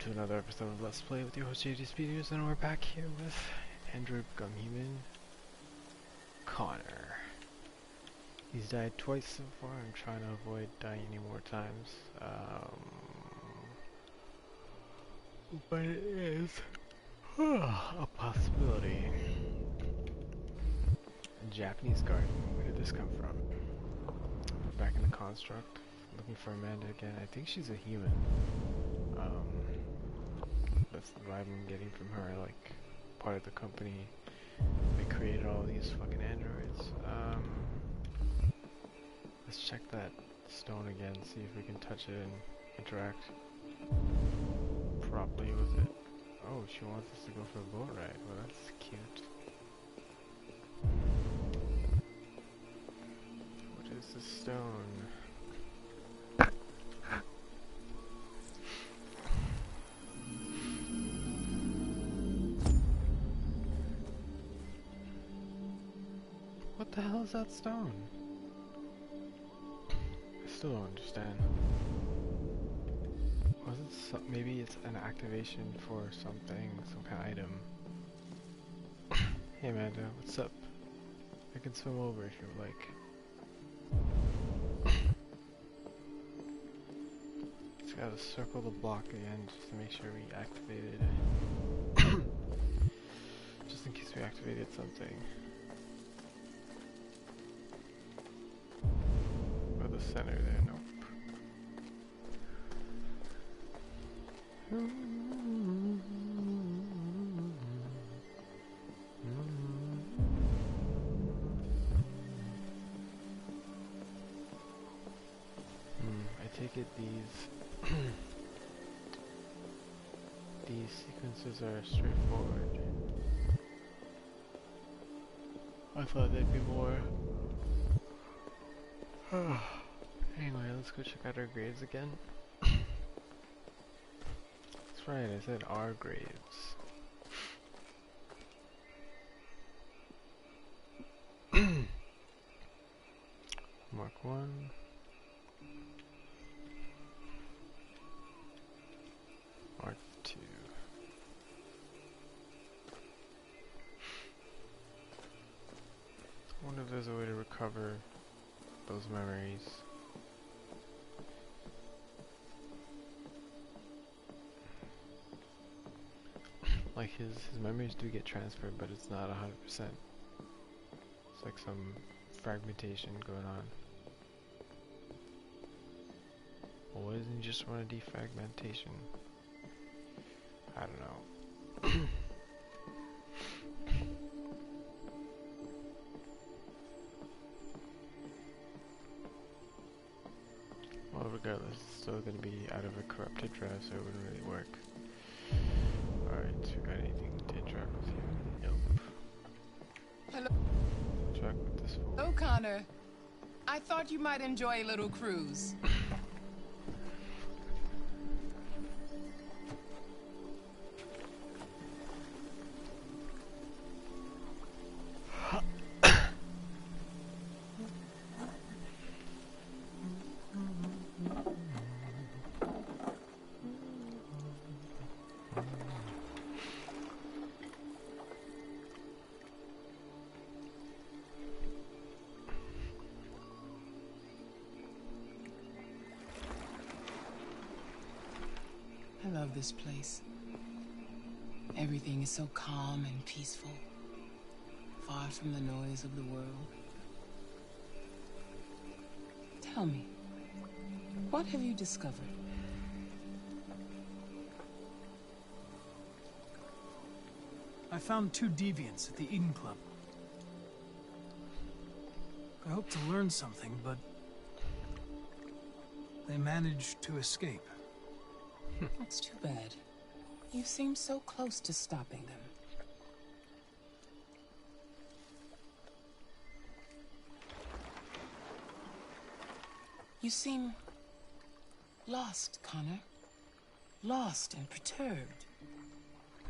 to another episode of Let's Play with your host JDSPeterS, and we're back here with Android Gumhuman Connor. He's died twice so far. I'm trying to avoid dying any more times. But it is a possibility. A Japanese garden. Where did this come from? We're back in the construct. Looking for Amanda again. I think she's a human. That's the vibe I'm getting from her, like part of the company. They created all these fucking androids. Let's check that stone again, see if we can touch it and interact properly with it. Oh, she wants us to go for a boat ride. Well, that's cute. What is the stone? What the hell is that stone? I still don't understand. Was it maybe it's an activation for something, some kind of item. Hey Amanda, what's up? I can swim over if you like. Just gotta circle the block again just to make sure we activated it. Just in case we activated something. Center there, nope. I take it these sequences are straightforward. I thought they'd be more. Anyway, let's go check out our graves again. That's right, I said our graves. Mark 1. Mark 2. I wonder if there's a way to recover those memories. Like his memories do get transferred, but it's not 100%. It's like some fragmentation going on. Well, why doesn't he just want to defragmentation? I don't know. Well, regardless, it's still going to be out of a corrupted drive, so it wouldn't really work. Alright, so we got anything to interact with you? Nope. Hello. Interact with this fool. Hello, Connor. I thought you might enjoy a little cruise. I love this place. Everything is so calm and peaceful, far from the noise of the world. Tell me, what have you discovered? I found 2 deviants at the Eden Club. I hope to learn something, but they managed to escape. That's too bad. You seem so close to stopping them. You seem lost, Connor. Lost and perturbed.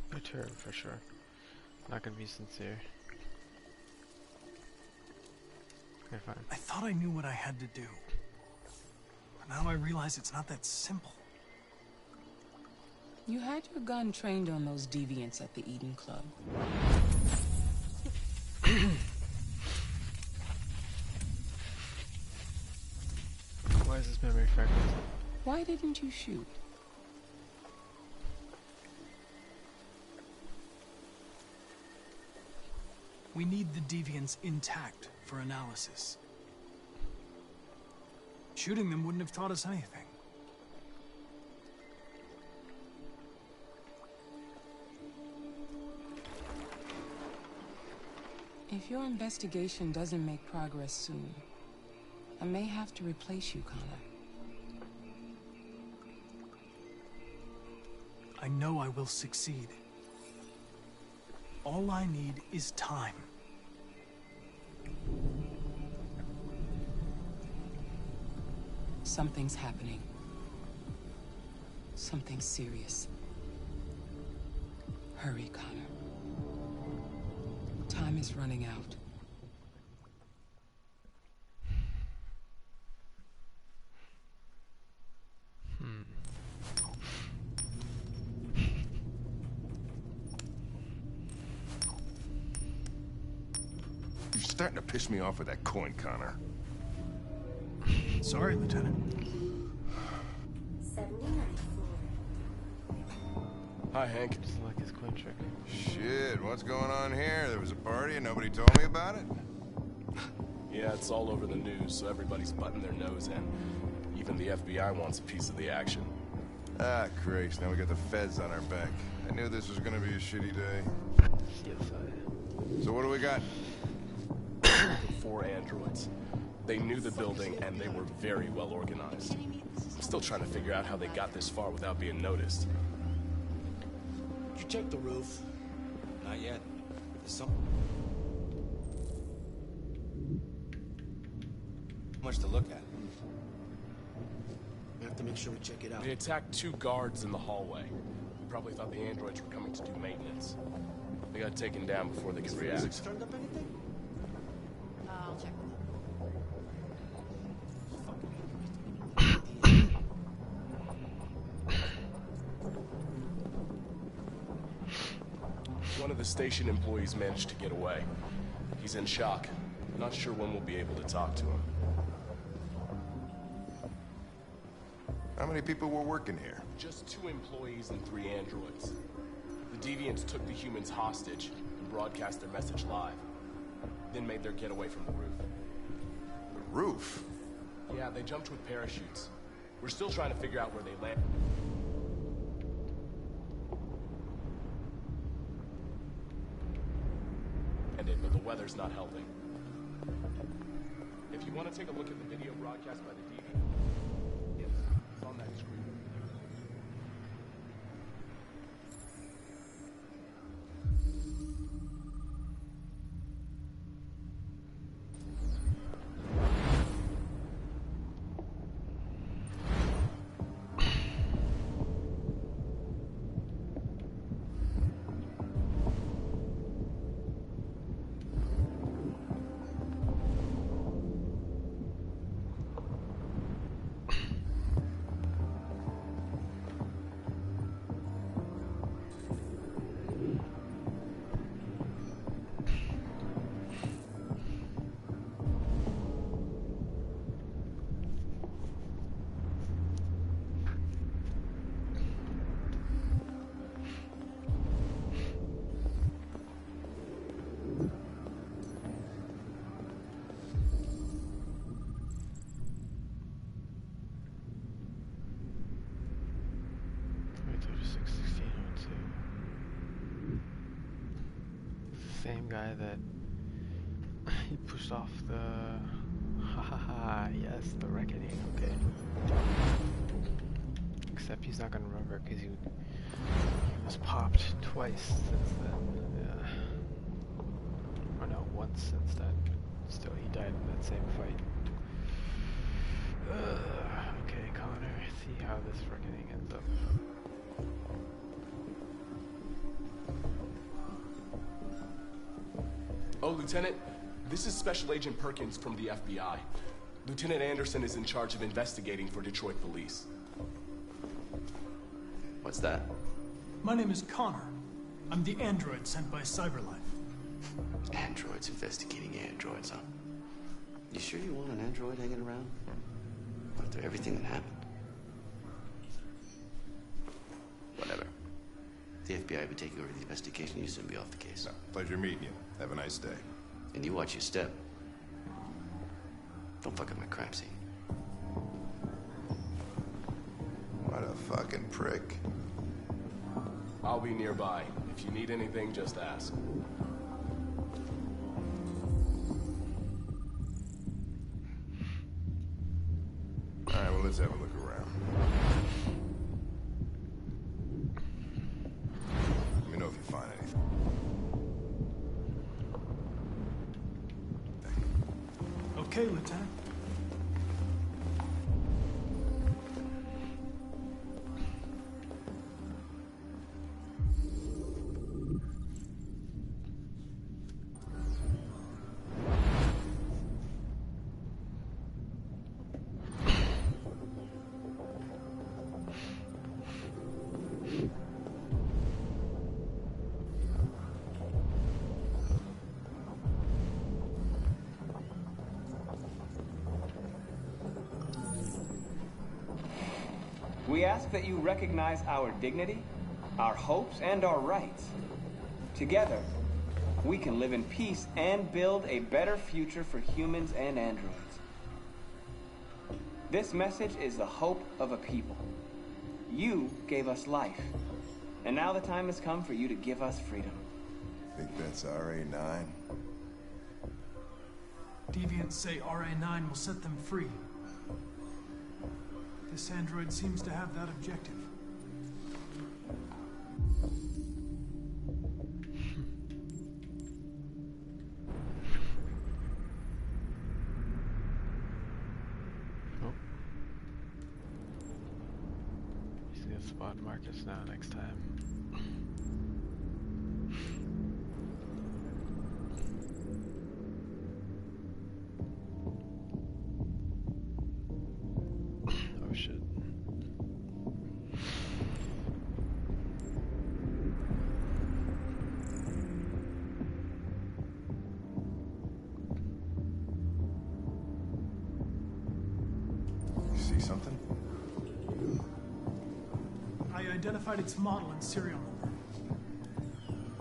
Perturbed, for sure. Not gonna be sincere. Okay, fine. I thought I knew what I had to do. But now I realize it's not that simple. You had your gun trained on those deviants at the Eden Club. Why is this memory fragmented? Why didn't you shoot? We need the deviants intact for analysis. Shooting them wouldn't have taught us anything. If your investigation doesn't make progress soon, I may have to replace you, Connor. I know I will succeed. All I need is time. Something's happening. Something serious. Hurry, Connor. Time is running out. You're starting to piss me off with that coin, Connor. Sorry, Lieutenant. 79th floor. Hi, Hank. Just like his coin trick. Shit, what's going on here? There was a party and nobody told me about it? Yeah, it's all over the news, so everybody's butting their nose in. Even the FBI wants a piece of the action. Ah, Christ, now we got the feds on our back. I knew this was gonna be a shitty day. CSI. So what do we got? 4 androids. They knew the building, and they were very well organized. I'm still trying to figure out how they got this far without being noticed. Did you check the roof? Not yet. There's some... much to look at. We have to make sure we check it out. They attacked 2 guards in the hallway. Probably thought the androids were coming to do maintenance. They got taken down before they could react. Physics turned up anything? I'll check. One of the station employees managed to get away. He's in shock. Not sure when we'll be able to talk to him. How many people were working here? Just 2 employees and 3 androids. The deviants took the humans hostage and broadcast their message live. Then made their getaway from the roof. The roof? Yeah, they jumped with parachutes. We're still trying to figure out where they landed. But the weather's not helping. If you want to take a look at the video broadcast by the deviant, yes, it's on that screen. Same guy that he pushed off the yes, the reckoning, okay. Except he's not gonna remember because he was popped twice since then. Yeah. Or no, once since then, but still he died in that same fight. Okay, Connor, see how this reckoning ends up. Oh, Lieutenant, this is Special Agent Perkins from the FBI. Lieutenant Anderson is in charge of investigating for Detroit police. What's that? My name is Connor. I'm the android sent by Cyberlife. Androids investigating androids, huh? You sure you want an android hanging around? After everything that happened? Whatever. The FBI will be taking over the investigation. You soon be off the case. No, pleasure meeting you. Have a nice day. And you watch your step. Don't fuck up my crime scene. What a fucking prick. I'll be nearby. If you need anything, just ask. Alright, well, let's have a look around. Let me know if you find anything. Okay, Lieutenant. We ask that you recognize our dignity, our hopes, and our rights. Together, we can live in peace and build a better future for humans and androids. This message is the hope of a people. You gave us life, and now the time has come for you to give us freedom. Think that's RA9? Deviants say RA9 will set them free. This android seems to have that objective. Oh. He's gonna spot Marcus now next time. Oh shit. You see something? I identified its model and serial number.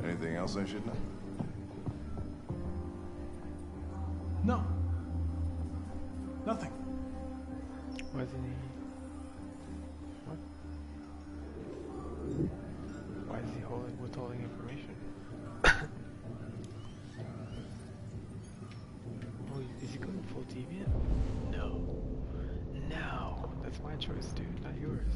Anything else I should know? No. Nothing. Wasn't he? What? Why is he withholding information? Oh, is he going full deviant? No. No. That's my choice, dude, not yours.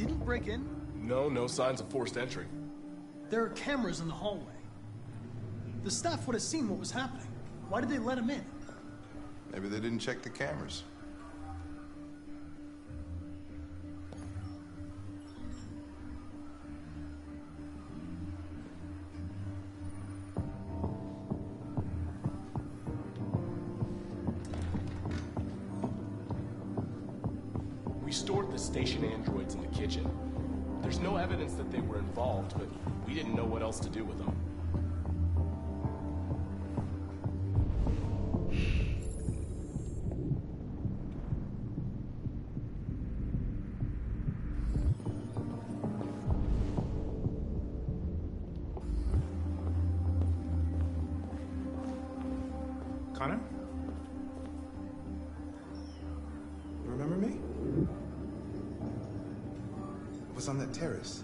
didn't break in? No signs of forced entry. There are cameras in the hallway. The staff would have seen what was happening. Why did they let him in? Maybe they didn't check the cameras. We stored the station androids in the kitchen. There's no evidence that they were involved, but we didn't know what else to do with them. Connor? You remember me? I was on that terrace.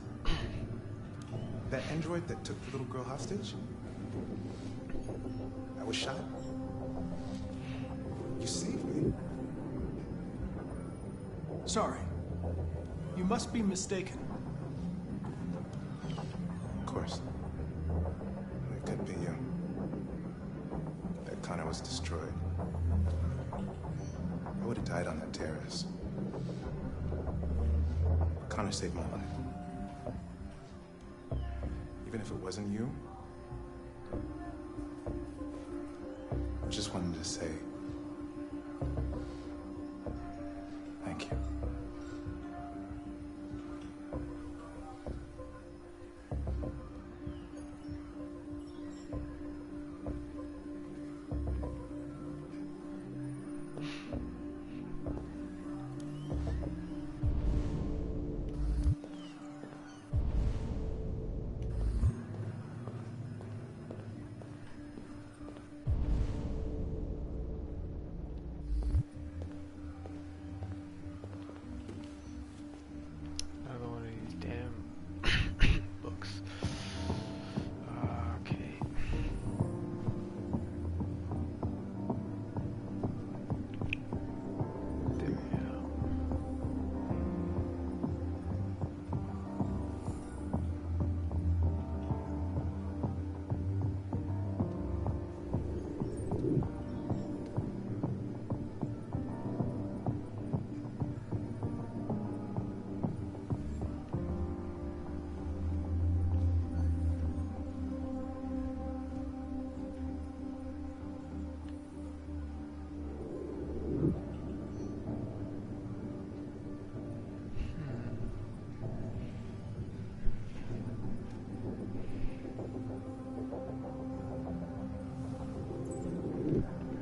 That android that took the little girl hostage? I was shot. You saved me. Sorry. You must be mistaken. Of course. It couldn't be you. That Connor was destroyed. I would have died on that terrace. Connor saved my life. Even if it wasn't you, I just wanted to say thank you. Another one of these damn books. Okay. There we go.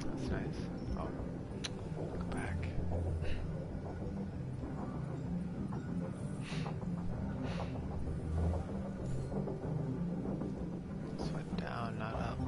That's nice. Oh, look back. Swipe down, not up.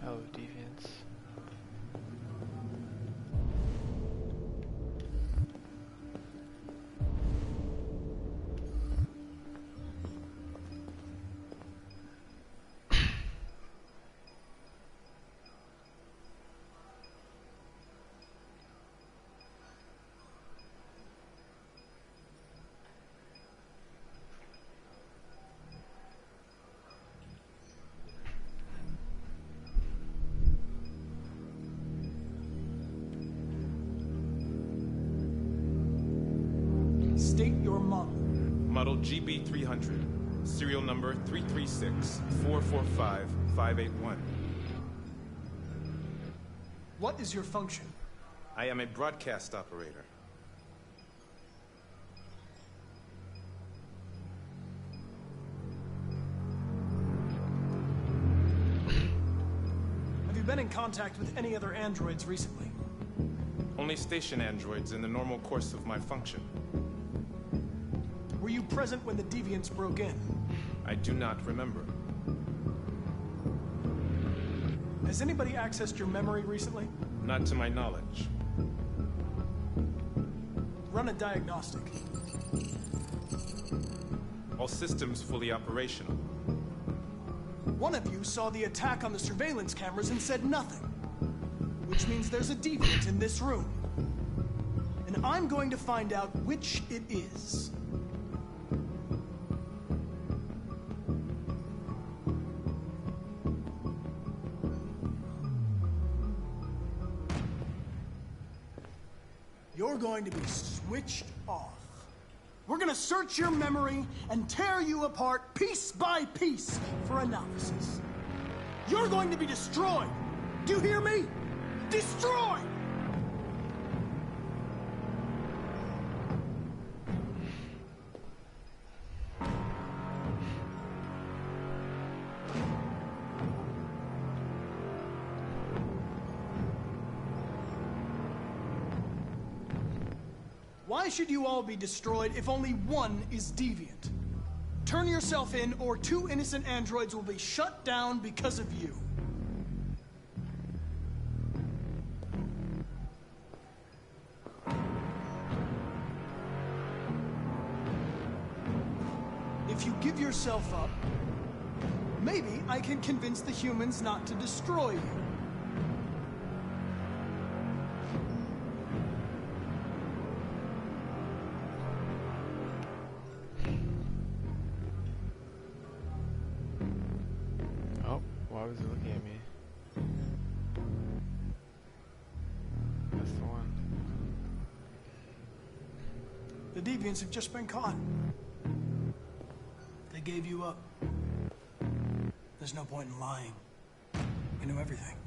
Oh, deviants. State your model. Model GB300, serial number 336-445-581. What is your function? I am a broadcast operator. Have you been in contact with any other androids recently? Only station androids in the normal course of my function. Were you present when the deviants broke in? I do not remember. Has anybody accessed your memory recently? Not to my knowledge. Run a diagnostic. All systems fully operational. One of you saw the attack on the surveillance cameras and said nothing. Which means there's a deviant in this room. And I'm going to find out which it is. You're going to be switched off. We're gonna search your memory and tear you apart piece by piece for analysis. You're going to be destroyed. Do you hear me? Destroyed! Why should you all be destroyed if only one is deviant? Turn yourself in, or 2 innocent androids will be shut down because of you. If you give yourself up, maybe I can convince the humans not to destroy you. Why was he looking at me? That's the one. The deviants have just been caught. They gave you up. There's no point in lying. You know everything.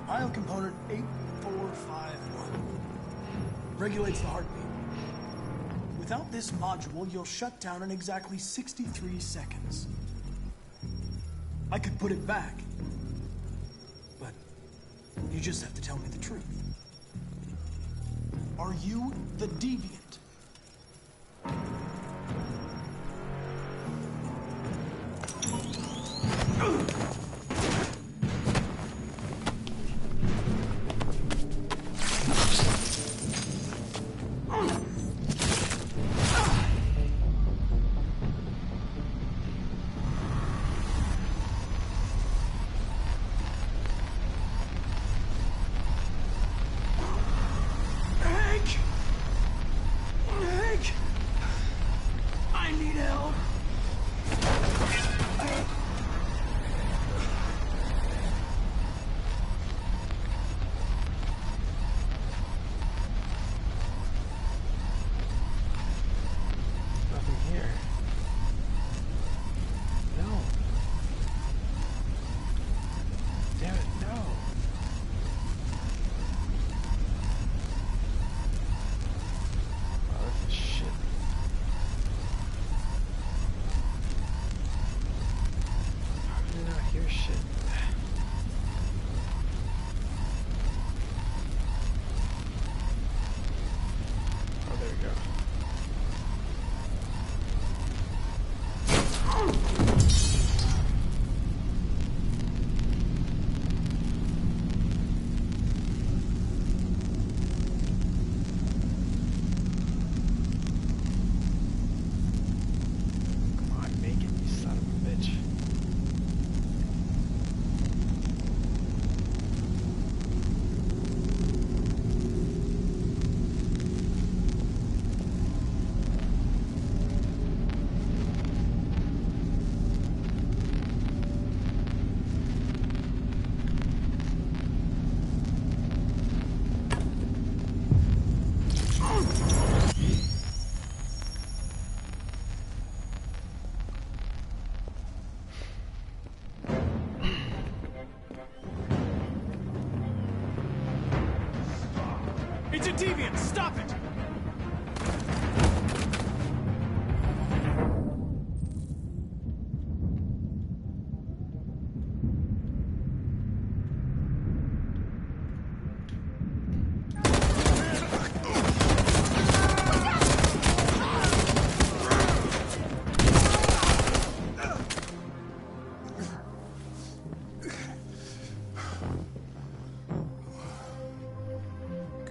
File component 8451 regulates the heartbeat. Without this module, you'll shut down in exactly 63 seconds. I could put it back, but you just have to tell me the truth. Are you the deviant? deviant! Stop it!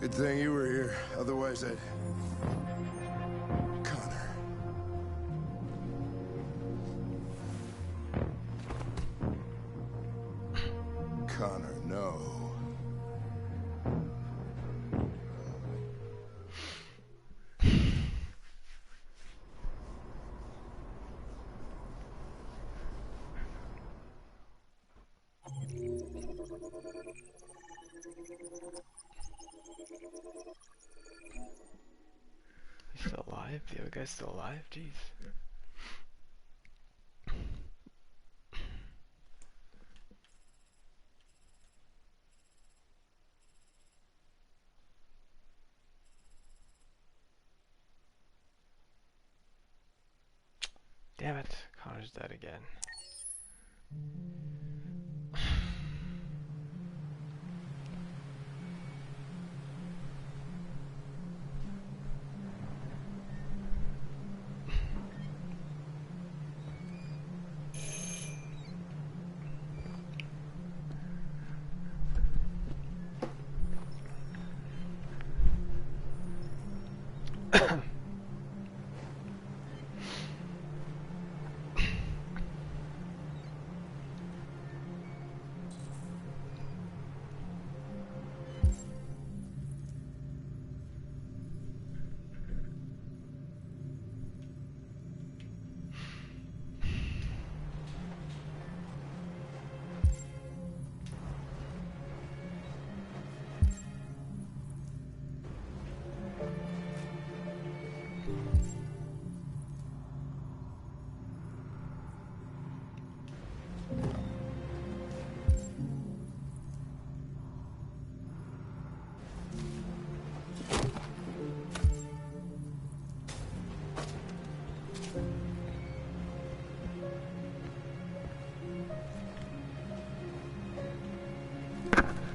Good thing you were here. Otherwise, I'd... Connor. Connor, no. He's still alive? The other guy's still alive? Jeez. Damn it, Connor's dead again.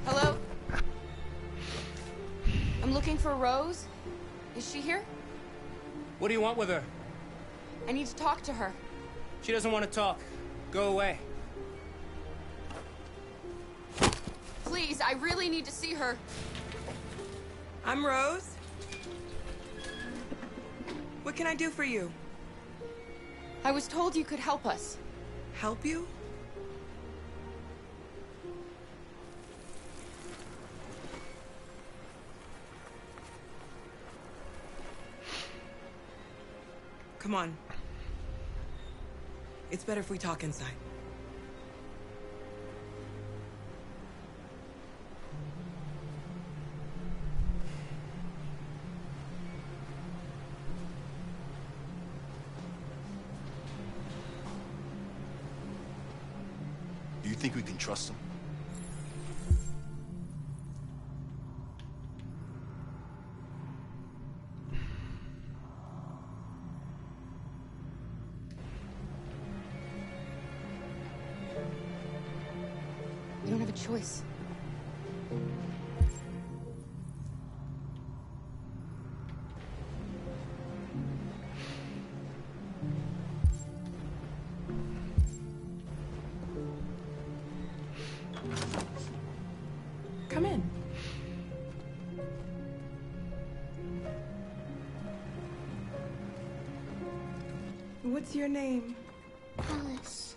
Hello? I'm looking for Rose. Is she here? What do you want with her? I need to talk to her. She doesn't want to talk. Go away. Please, I really need to see her. I'm Rose. What can I do for you? I was told you could help us. Help you? Come on. It's better if we talk inside. Do you think we can trust him? We don't have a choice. Come in. What's your name? Alice.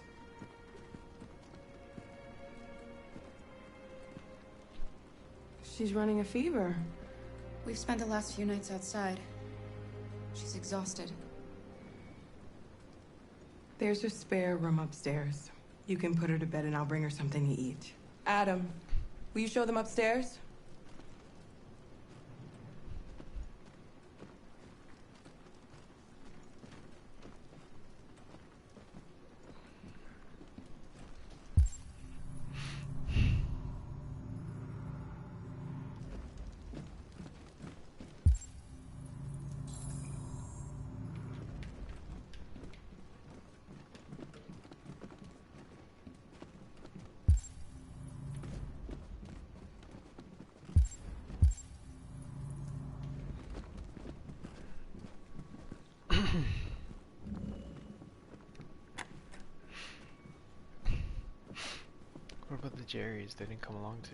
She's running a fever. We've spent the last few nights outside. She's exhausted. There's a spare room upstairs. You can put her to bed and I'll bring her something to eat. Adam, will you show them upstairs? Jerry's they didn't come along to.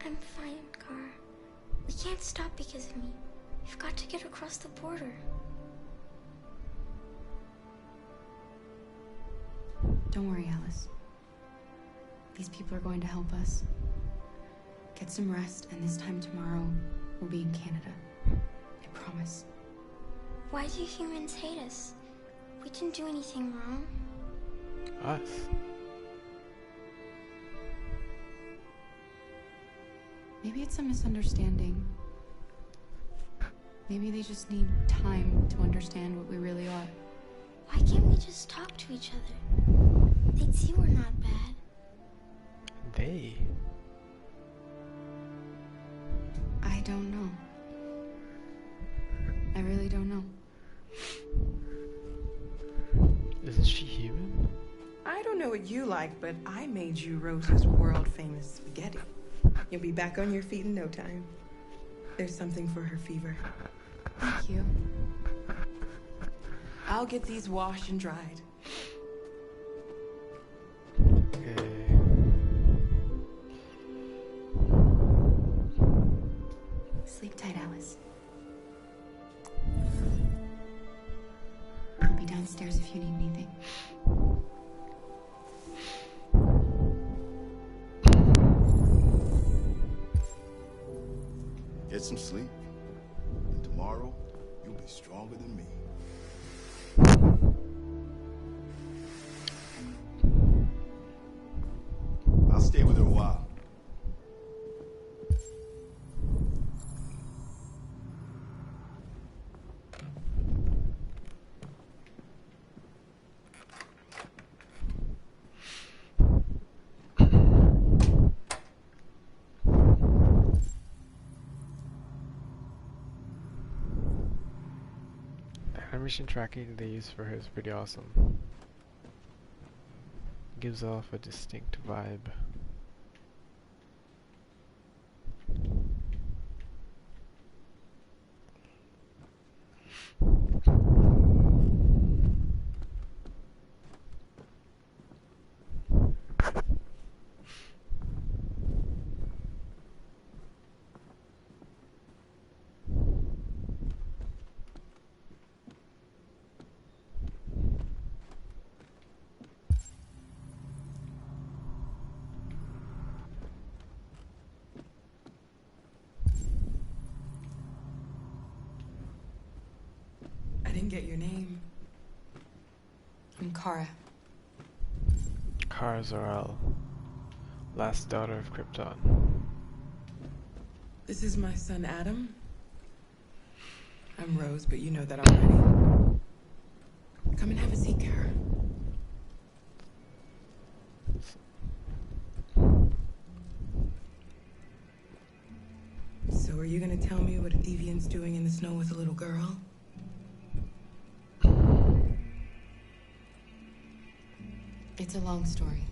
I'm fine, Gar. We can't stop because of me. We've got to get across the border. Don't worry, Alice. These people are going to help us. Get some rest, and this time tomorrow, we'll be in Canada. I promise. Why do humans hate us? We didn't do anything wrong. Us? Maybe it's a misunderstanding. Maybe they just need time to understand what we really are. Why can't we just talk to each other? They'd see we're not bad. They? I don't know. I really don't know. Isn't she human? I don't know what you like, but I made you Rose's world-famous spaghetti. You'll be back on your feet in no time. There's something for her fever. Thank you. I'll get these washed and dried. Okay. Sleep tight, Alice. I'll be downstairs if you need anything. Get some sleep, and tomorrow you'll be stronger than me. I'll stay with her a while. Narration tracking they use for her is pretty awesome. Gives off a distinct vibe. I didn't get your name. I'm Kara. Kara Zor-El, last daughter of Krypton. This is my son, Adam. I'm Rose, but you know that already. Come and have a seat, Kara. So are you gonna tell me what a deviant's doing in the snow with a little girl? It's a long story.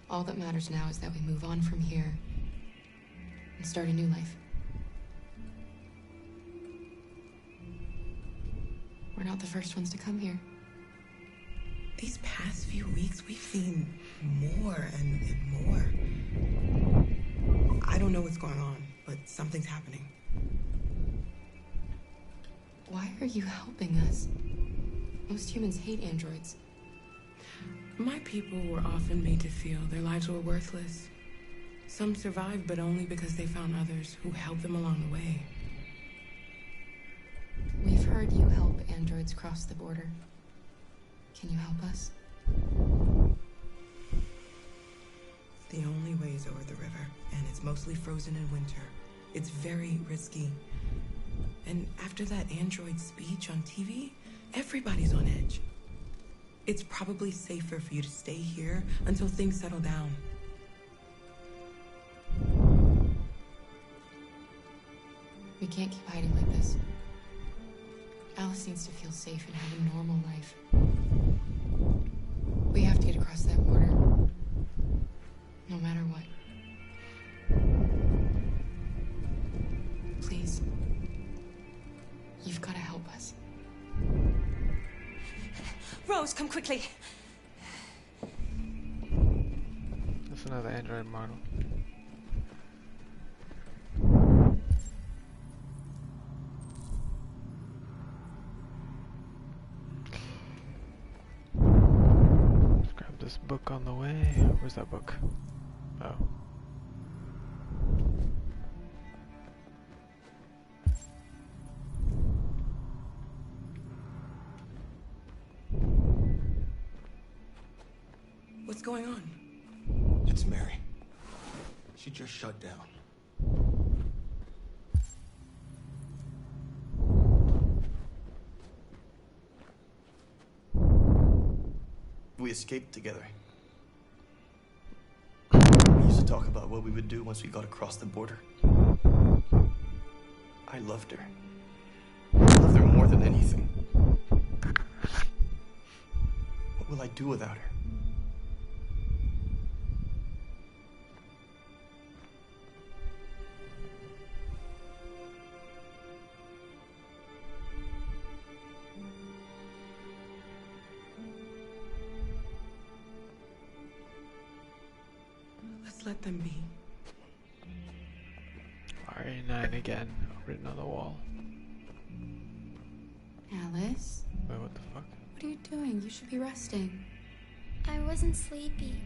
All that matters now is that we move on from here and start a new life. We're not the first ones to come here. These past few weeks, we've seen more and more. I don't know what's going on, but something's happening. Why are you helping us? Most humans hate androids. My people were often made to feel their lives were worthless. Some survived, but only because they found others who helped them along the way. We've heard you help androids cross the border. Can you help us? The only way is over the river, and it's mostly frozen in winter. It's very risky. And after that android speech on TV, everybody's on edge. It's probably safer for you to stay here until things settle down. We can't keep hiding like this. Alice needs to feel safe and have a normal life. We have to get across that border. No matter what. Please. You've got to help us. Rose, come quickly. That's another android model. Let's grab this book on the way. Where's that book? Oh. What's going on? It's Mary. She just shut down. We escaped together. We used to talk about what we would do once we got across the border. I loved her. I loved her more than anything. What will I do without her? Let them be. RA9 again, written on the wall. Alice? Wait, what the fuck? What are you doing? You should be resting. I wasn't sleepy.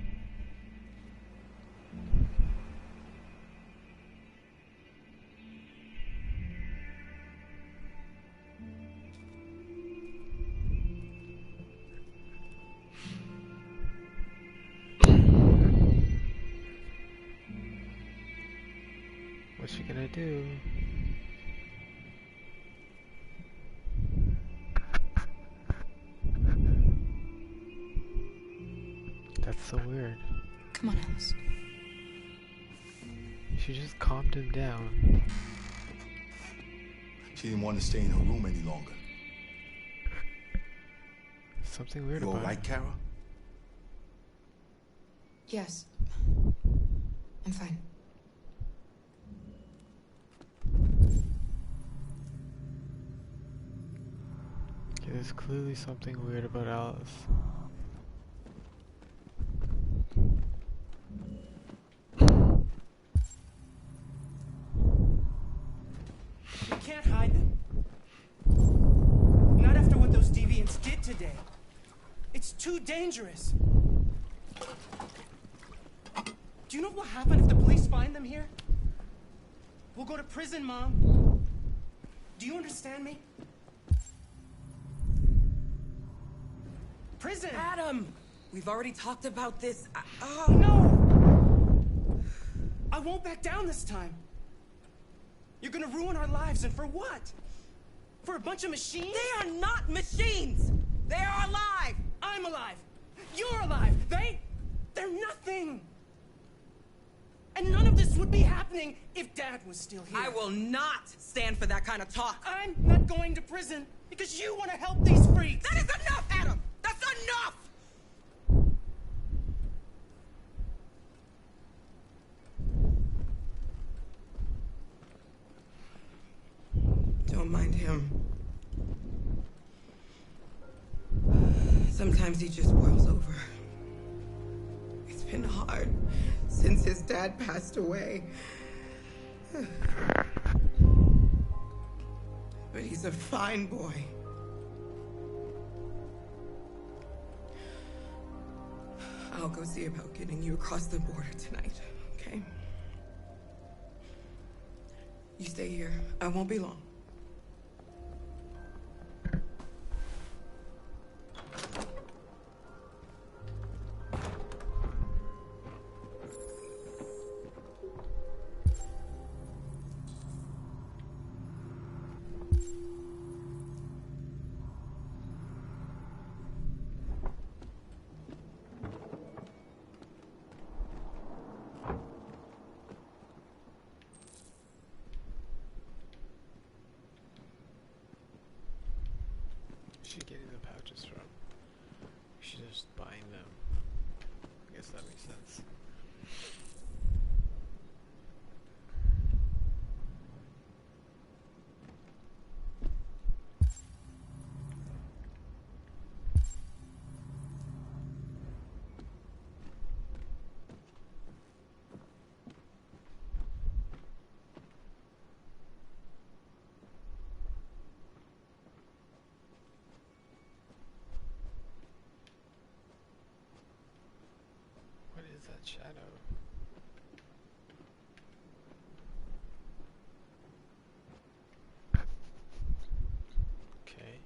What's she gonna do? That's so weird. Come on, Alice. She just calmed him down. She didn't want to stay in her room any longer. Something weird You about all right, it. Kara? Yes. I'm fine. Okay, there's clearly something weird about Alice. We can't hide them. Not after what those deviants did today. It's too dangerous. Do you know what will happen if the police find them here? We'll go to prison, Mom. Do you understand me? Prison! Adam! We've already talked about this. No! I won't back down this time. You're gonna ruin our lives, and for what? For a bunch of machines? They are not machines! They are alive! I'm alive! You're alive! They're nothing! And none of this would be happening if Dad was still here. I will not stand for that kind of talk. I'm not going to prison because you want to help these freaks. That is enough, Adam! That's enough! Don't mind him. Sometimes he just boils over. It's been hard since his dad passed away. But he's a fine boy. I'll go see about getting you across the border tonight, okay? You stay here. I won't be long. She's getting the pouches from. She's just buying them. I guess that makes sense. What is that shadow? Okay.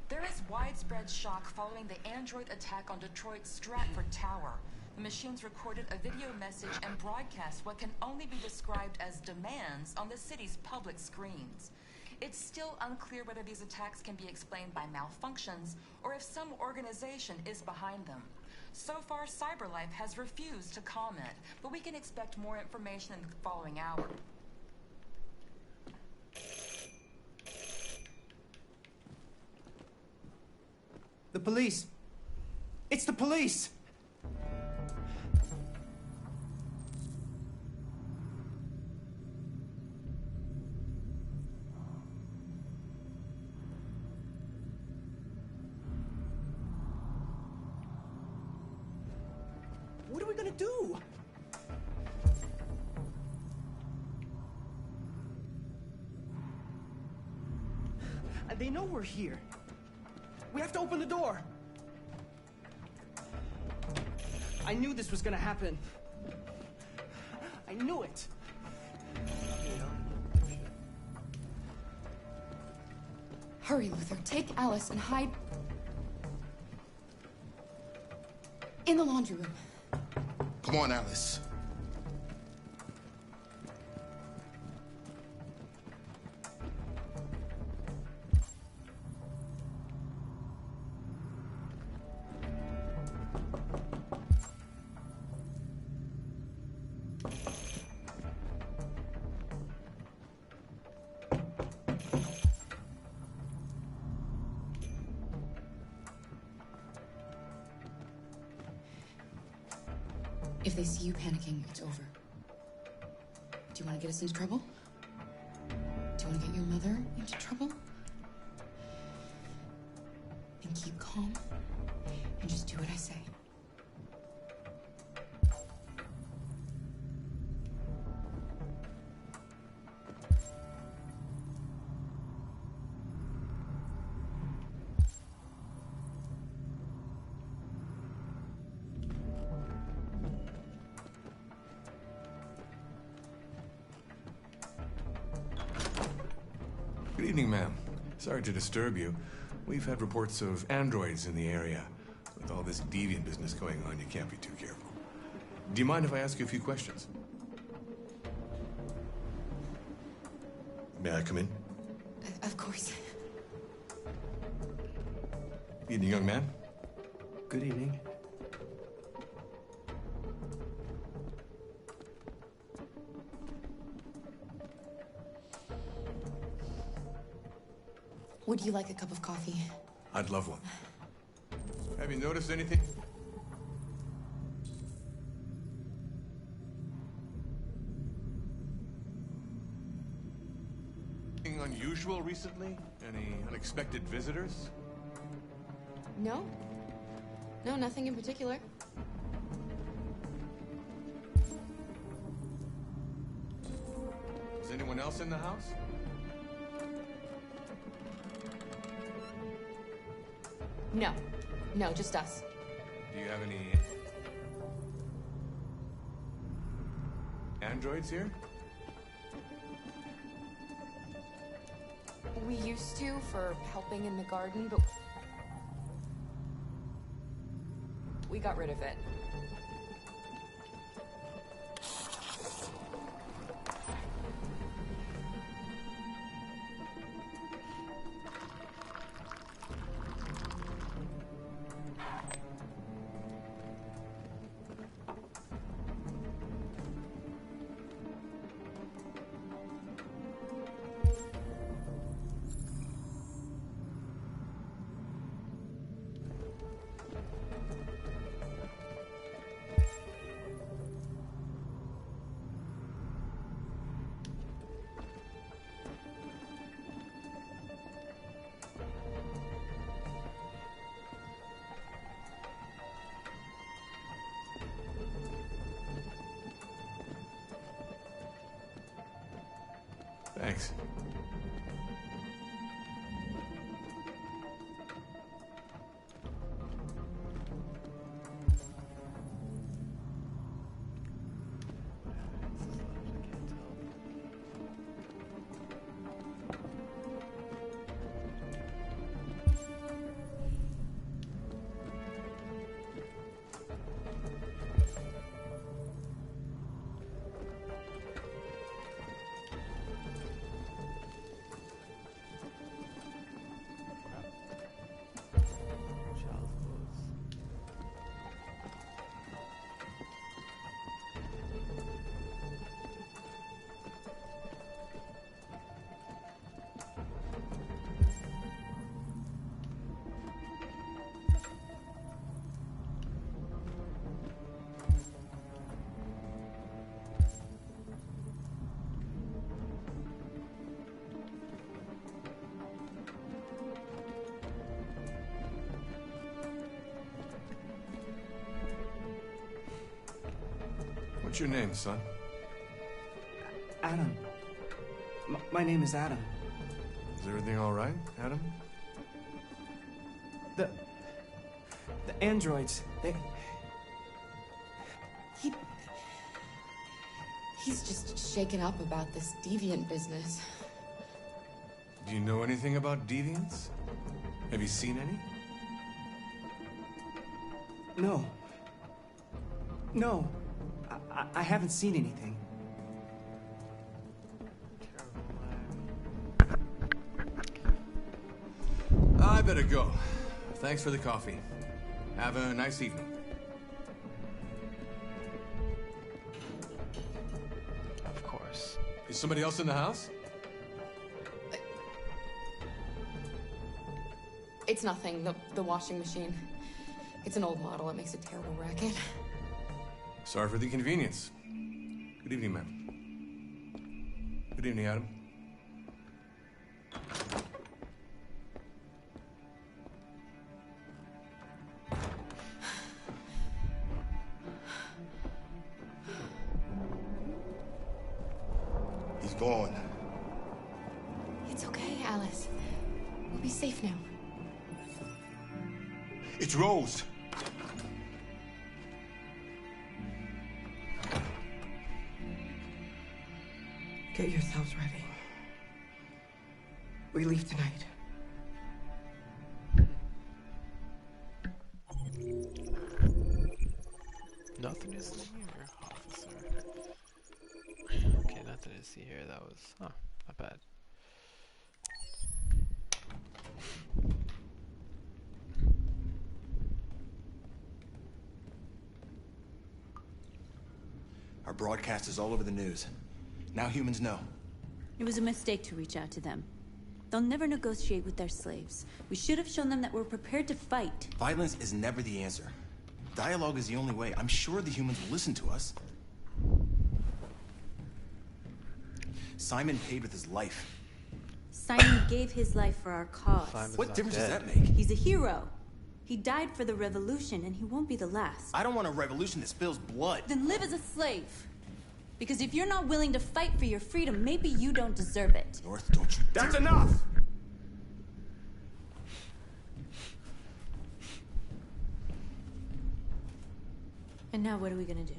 There is widespread shock following the android attack on Detroit's Stratford Tower. The machines recorded a video message and broadcast what can only be described as demands on the city's public screens. It's still unclear whether these attacks can be explained by malfunctions or if some organization is behind them. So far, CyberLife has refused to comment, but we can expect more information in the following hour. The police! It's the police! What are we gonna do? They know we're here. We have to open the door. I knew this was gonna happen. I knew it. Hurry, Luther. Take Alice and hide in the laundry room. Come on, Alice. If they see you panicking, it's over. Do you want to get us into trouble? Do you want to get your mother into trouble? Then keep calm and just do what I say. Good evening, ma'am. Sorry to disturb you. We've had reports of androids in the area. With all this deviant business going on, you can't be too careful. Do you mind if I ask you a few questions? May I come in? Of course. Evening, young man. Good evening. Would you like a cup of coffee? I'd love one. Have you noticed anything? Anything unusual recently? Any unexpected visitors? No. No, nothing in particular. anyone else in the house? No. No, just us. Do you have any androids here? We used to for helping in the garden, but we got rid of it. Thanks. What's your name, son? Adam. My name is Adam. Is everything all right, Adam? The androids, He's just shaken up about this deviant business. Do you know anything about deviants? Have you seen any? No. No. I haven't seen anything. I better go. Thanks for the coffee. Have a nice evening. Of course. Is somebody else in the house? It's nothing. The washing machine. It's an old model. It makes a terrible racket. Sorry for the inconvenience. Good evening, ma'am. Good evening, Adam. He's gone. It's okay, Alice. We'll be safe now. It's Rose. Get yourselves ready. We leave tonight. Nothing to see here, officer. Okay, nothing to see here. That was, oh, not bad. Our broadcast is all over the news. Now humans know. It was a mistake to reach out to them. They'll never negotiate with their slaves. We should have shown them that we're prepared to fight. Violence is never the answer. Dialogue is the only way. I'm sure the humans will listen to us. Simon paid with his life. Simon gave his life for our cause. What difference does that make? He's a hero. He died for the revolution, and he won't be the last. I don't want a revolution that spills blood. Then live as a slave. Because if you're not willing to fight for your freedom, maybe you don't deserve it. North, don't you dare— That's enough! And now what are we gonna do?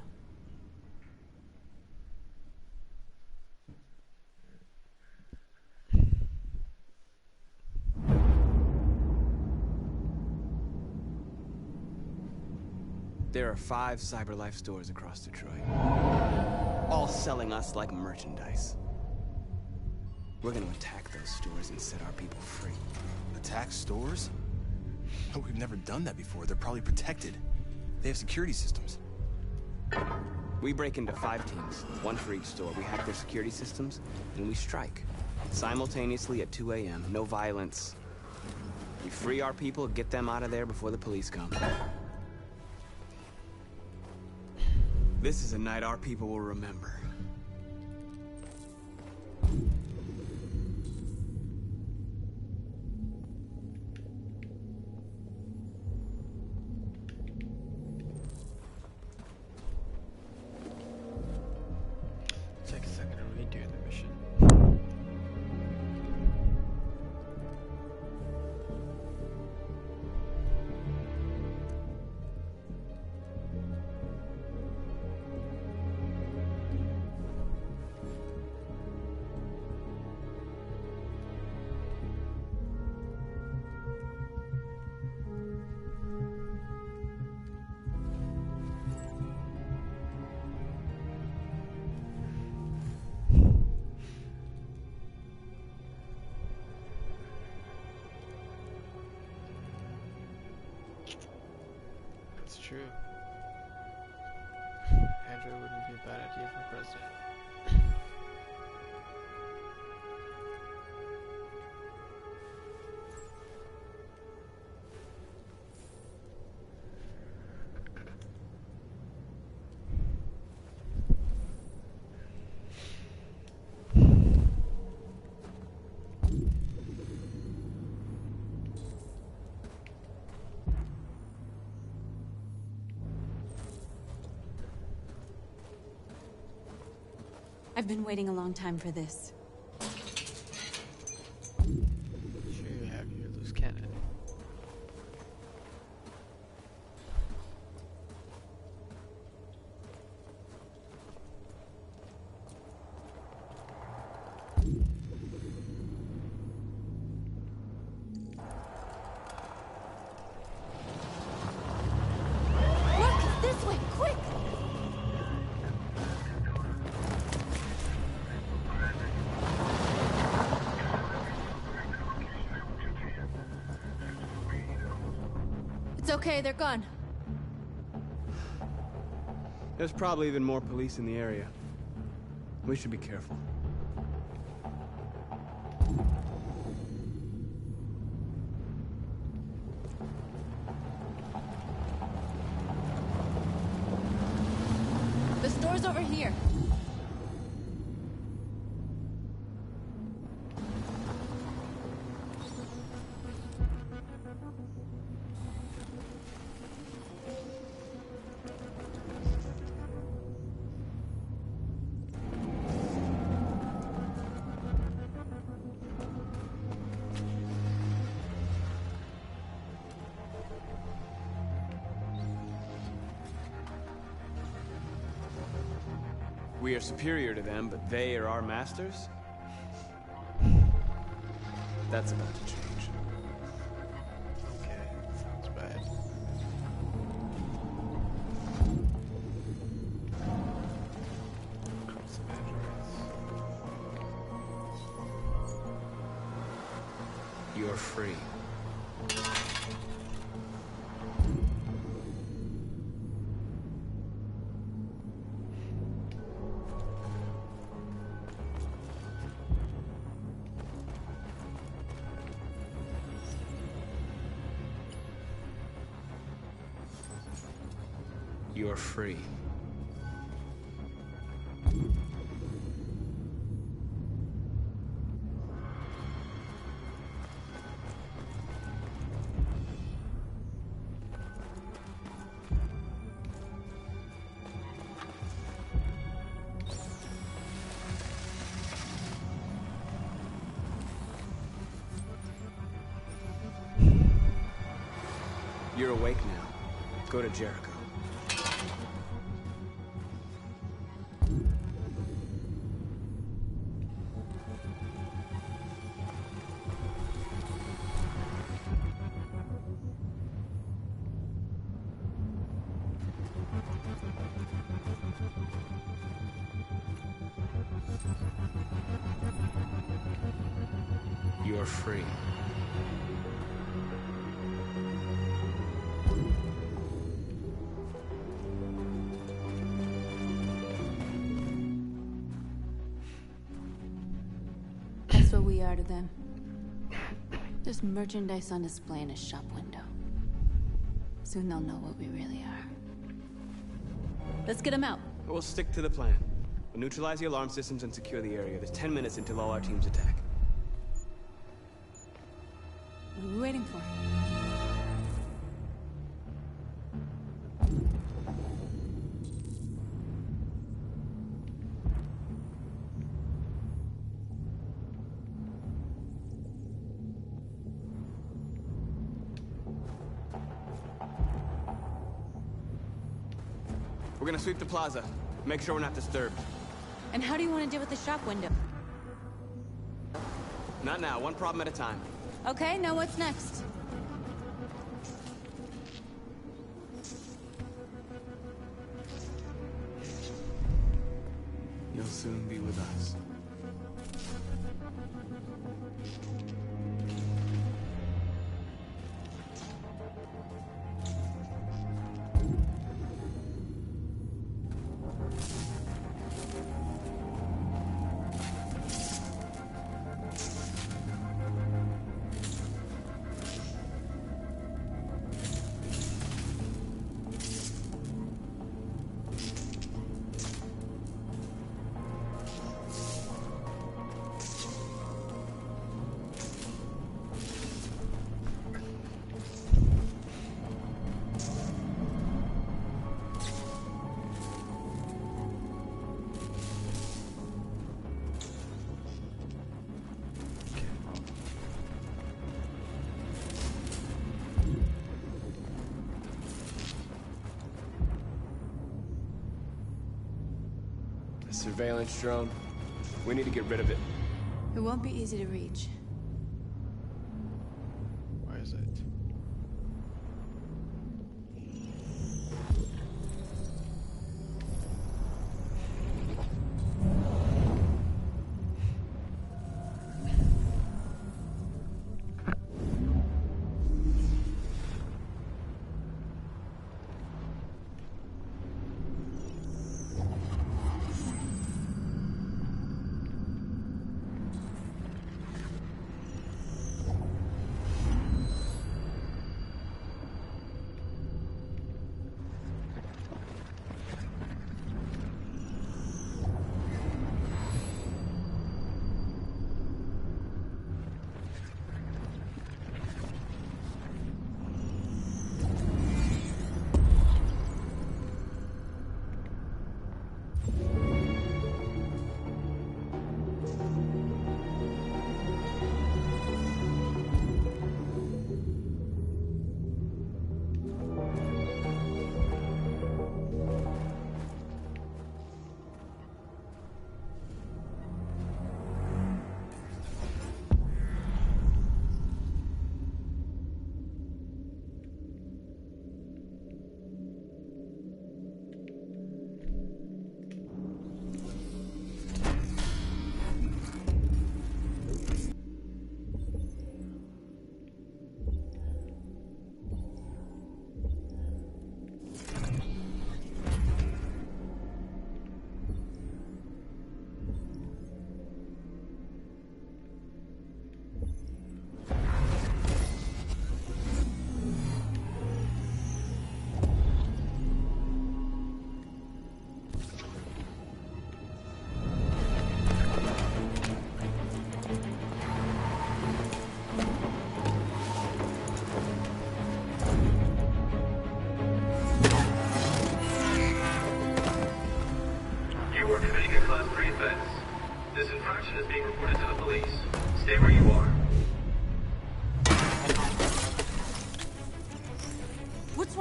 There are 5 CyberLife stores across Detroit, all selling us like merchandise. We're gonna attack those stores and set our people free. Attack stores? Oh, we've never done that before. They're probably protected. They have security systems. We break into 5 teams, 1 for each store. We hack their security systems, and we strike. Simultaneously at 2 a.m., no violence. We free our people, get them out of there before the police come. This is a night our people will remember. Take a second to redo the mission. It's true. Andrew wouldn't be a bad idea for president. I've been waiting a long time for this. Sure you have your loose cannon. Look, this way, quick! It's okay, they're gone. There's probably even more police in the area. We should be careful. The store's over here. We are superior to them, but they are our masters? That's about to change. Okay, sounds bad. Cross You're free. You're free. You're awake now. Go to Jericho. You're free. That's what we are to them. Just merchandise on display in a shop window. Soon they'll know what we really are. Let's get them out. We'll stick to the plan. We'll neutralize the alarm systems and secure the area. There's 10 minutes until all our teams attack. What are we waiting for? We're gonna sweep the plaza. Make sure we're not disturbed. And how do you want to deal with the shop window? Not now, one problem at a time. Okay, now what's next? You'll soon be with us. Surveillance drone. We need to get rid of it. It won't be easy to reach. Where is it?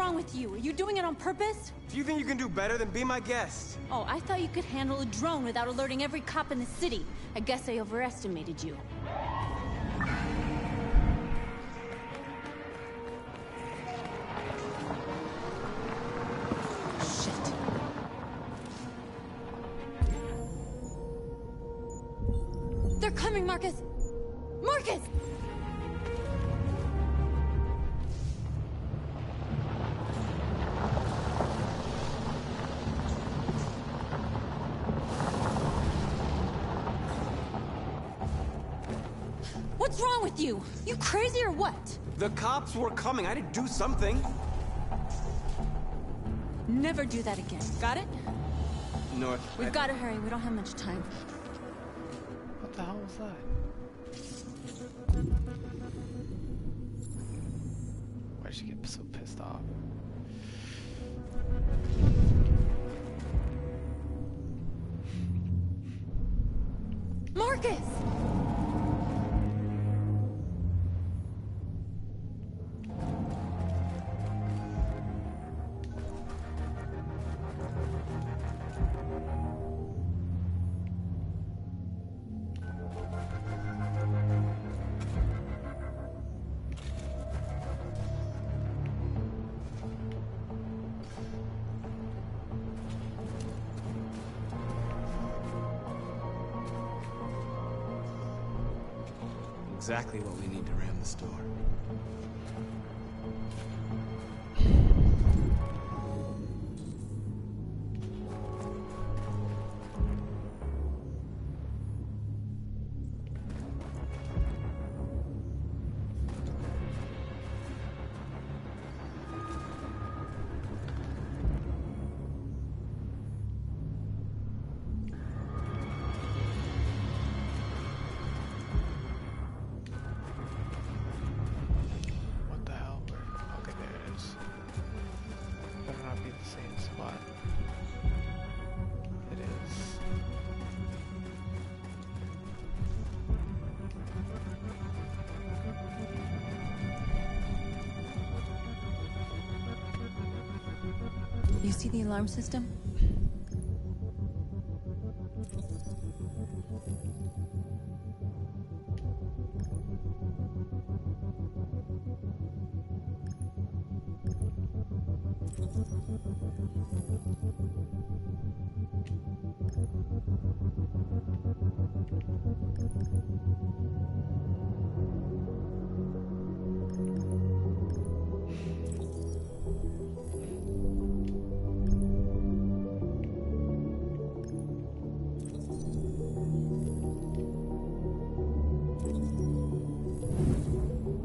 wrong with you? Are you doing it on purpose? Do you think you can do better than be my guest? Oh, I thought you could handle a drone without alerting every cop in the city. I guess I overestimated you. Shit. They're coming, Marcus! Marcus! What's wrong with you? You crazy or what? The cops were coming. I had to do something. Never do that again. Got it? North. We've got to hurry. We don't have much time. What the hell was that? Why did she get so pissed off? Marcus! Exactly what we need to ram the store. You see the alarm system?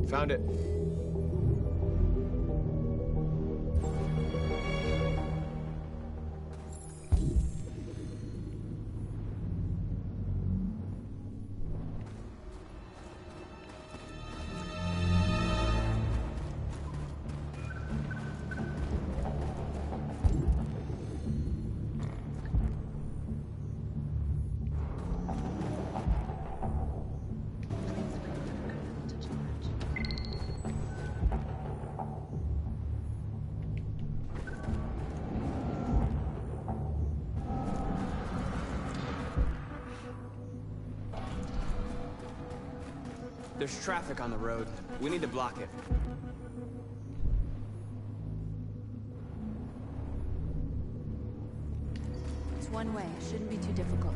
Found it. There's traffic on the road. We need to block it. It's one way. It shouldn't be too difficult.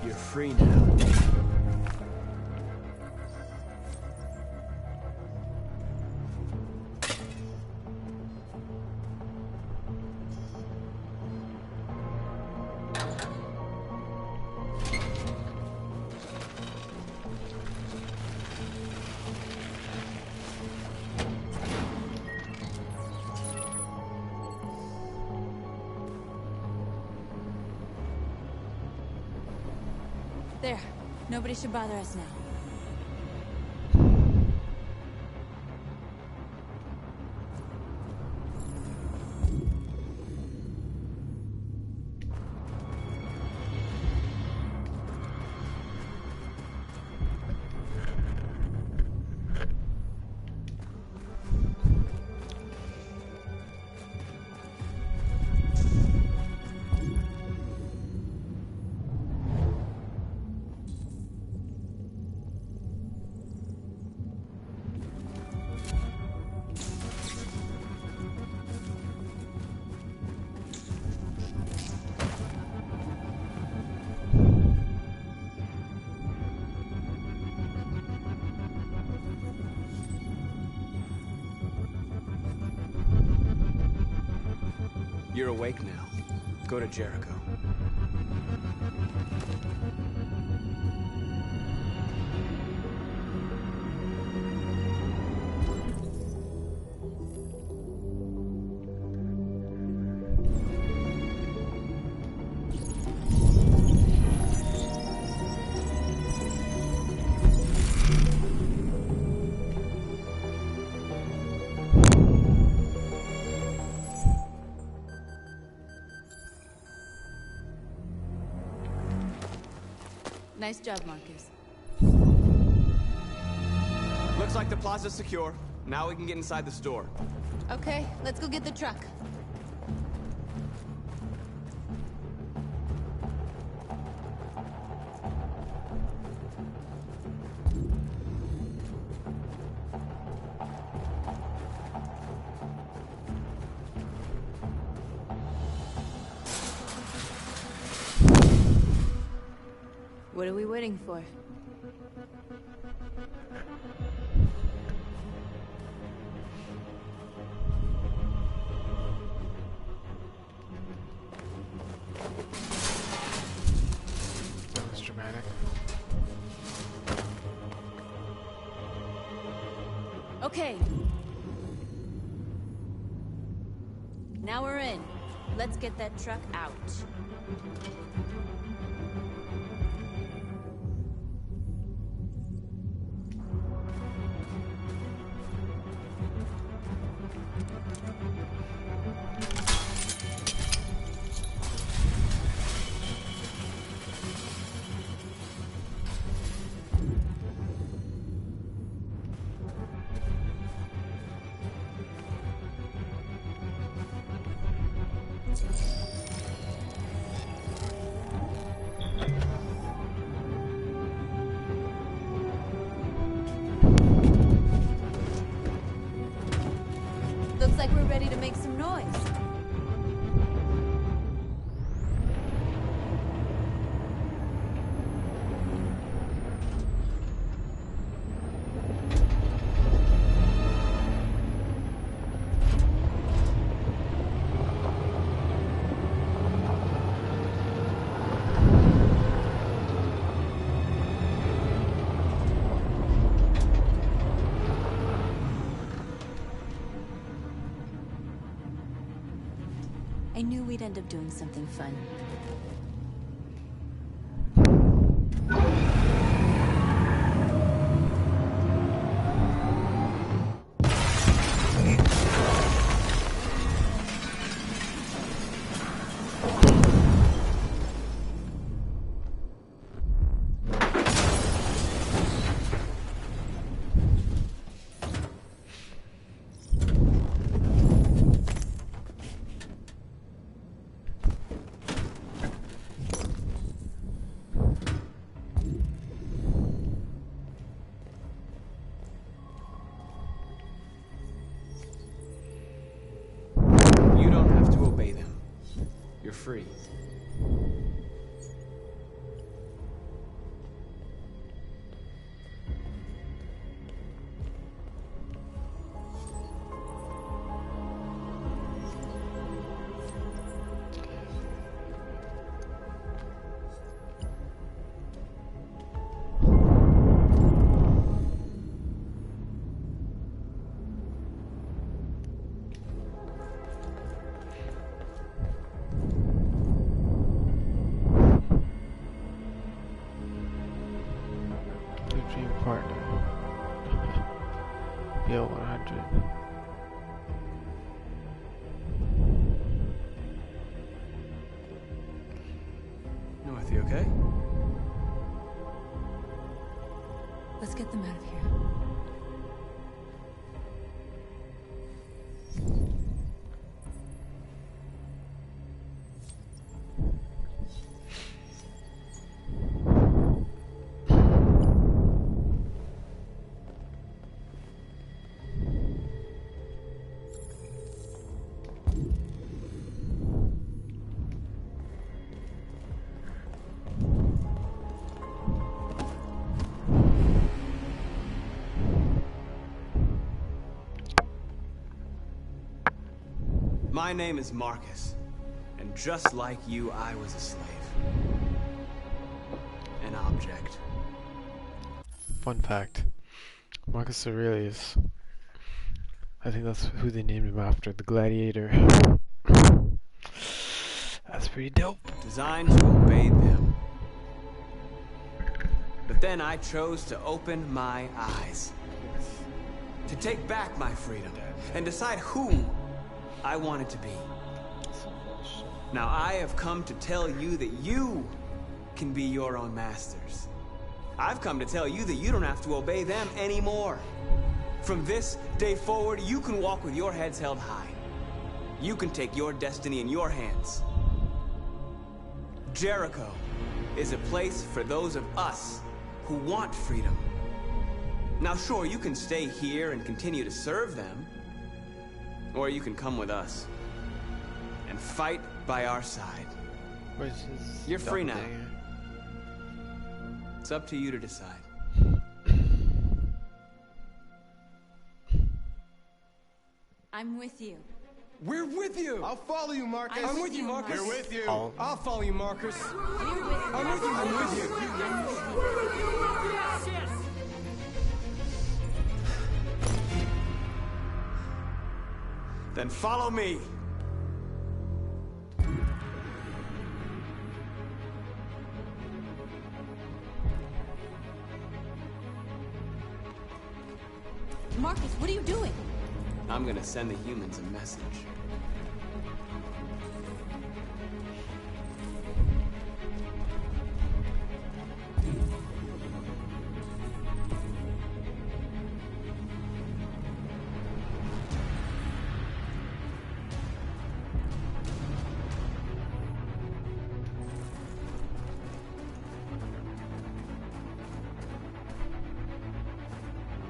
You're free now. There. Nobody should bother us now. You're awake now. Go to Jericho. Nice job, Marcus. Looks like the plaza's secure. Now we can get inside the store. Okay, let's go get the truck. What are we waiting for? That was dramatic. Okay. Now we're in. Let's get that truck out. Looks like we're ready to make some noise. I knew we'd end up doing something fun. You're free. Dream partner. Bill 100. North, you okay? Let's get them out of here. My name is Marcus. just like you, I was a slave. An object. Fun fact. Marcus Aurelius. I think that's who they named him after, the gladiator. That's pretty dope. Designed to obey them. But then I chose to open my eyes. To take back my freedom. And decide who I wanted to be. Now I have come to tell you that you can be your own masters. I've come to tell you that you don't have to obey them anymore. From this day forward, you can walk with your heads held high. You can take your destiny in your hands. Jericho is a place for those of us who want freedom. Now sure, you can stay here and continue to serve them. Or you can come with us and fight by our side. You're free now. It's up to you to decide. I'm with you. We're with you! I'll follow you, Marcus. I'm with you, Marcus. We're with you. I'll follow you, Marcus. I'm with you. I'm with you. Yes, yes. Then follow me. Marcus, what are you doing? I'm gonna send the humans a message.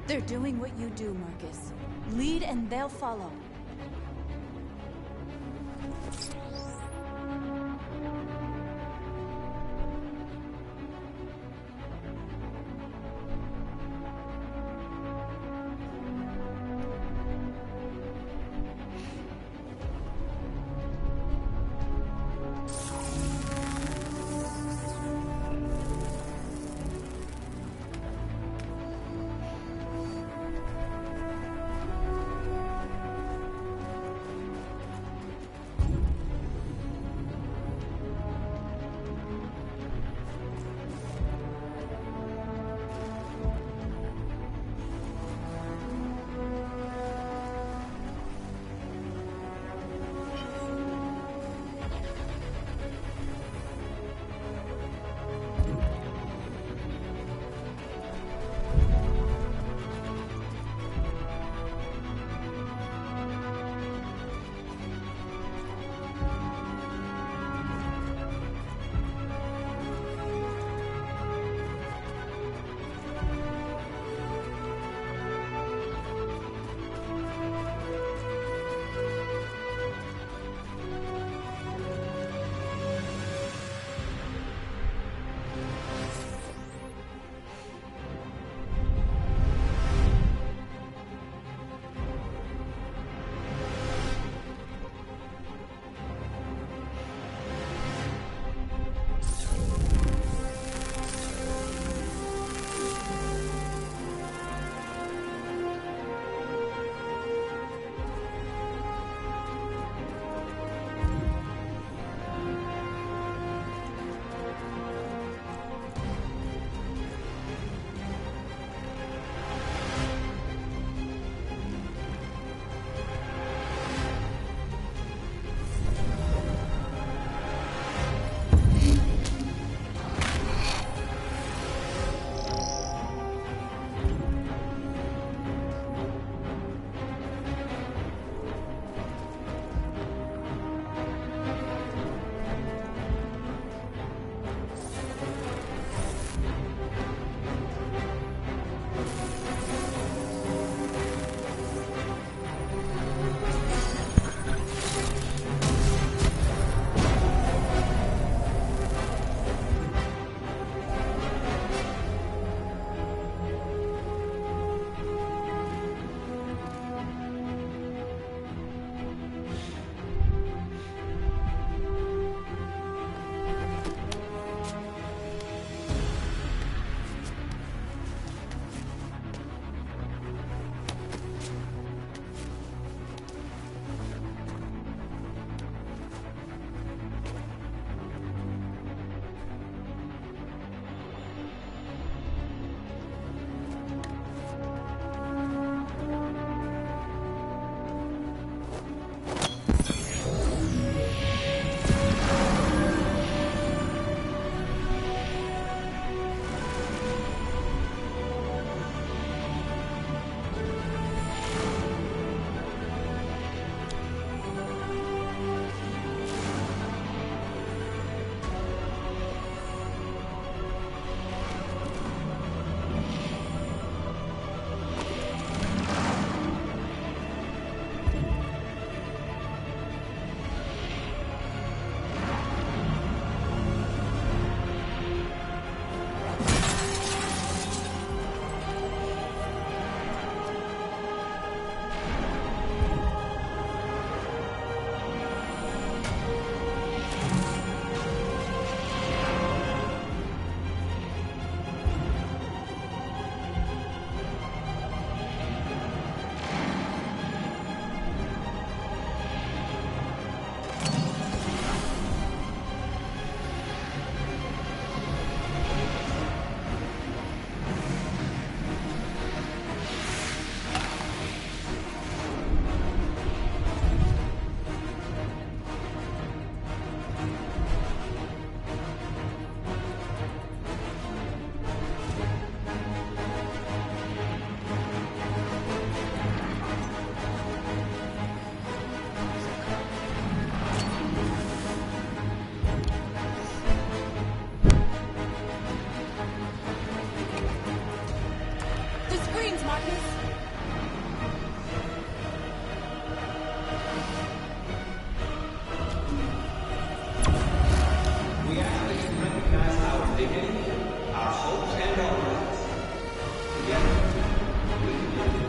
They're doing what you do, Marcus. Lead and they'll follow. darkness? We ask that you recognize our dignity, our hopes, and our rights. Together, we can live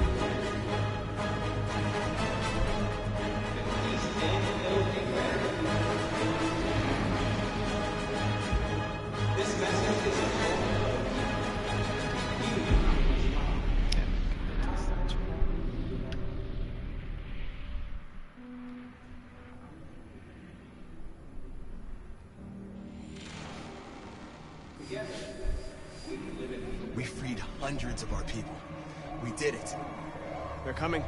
in peace and build a better future. This message is a call to unity. We freed hundreds of our people. We did it. They're coming.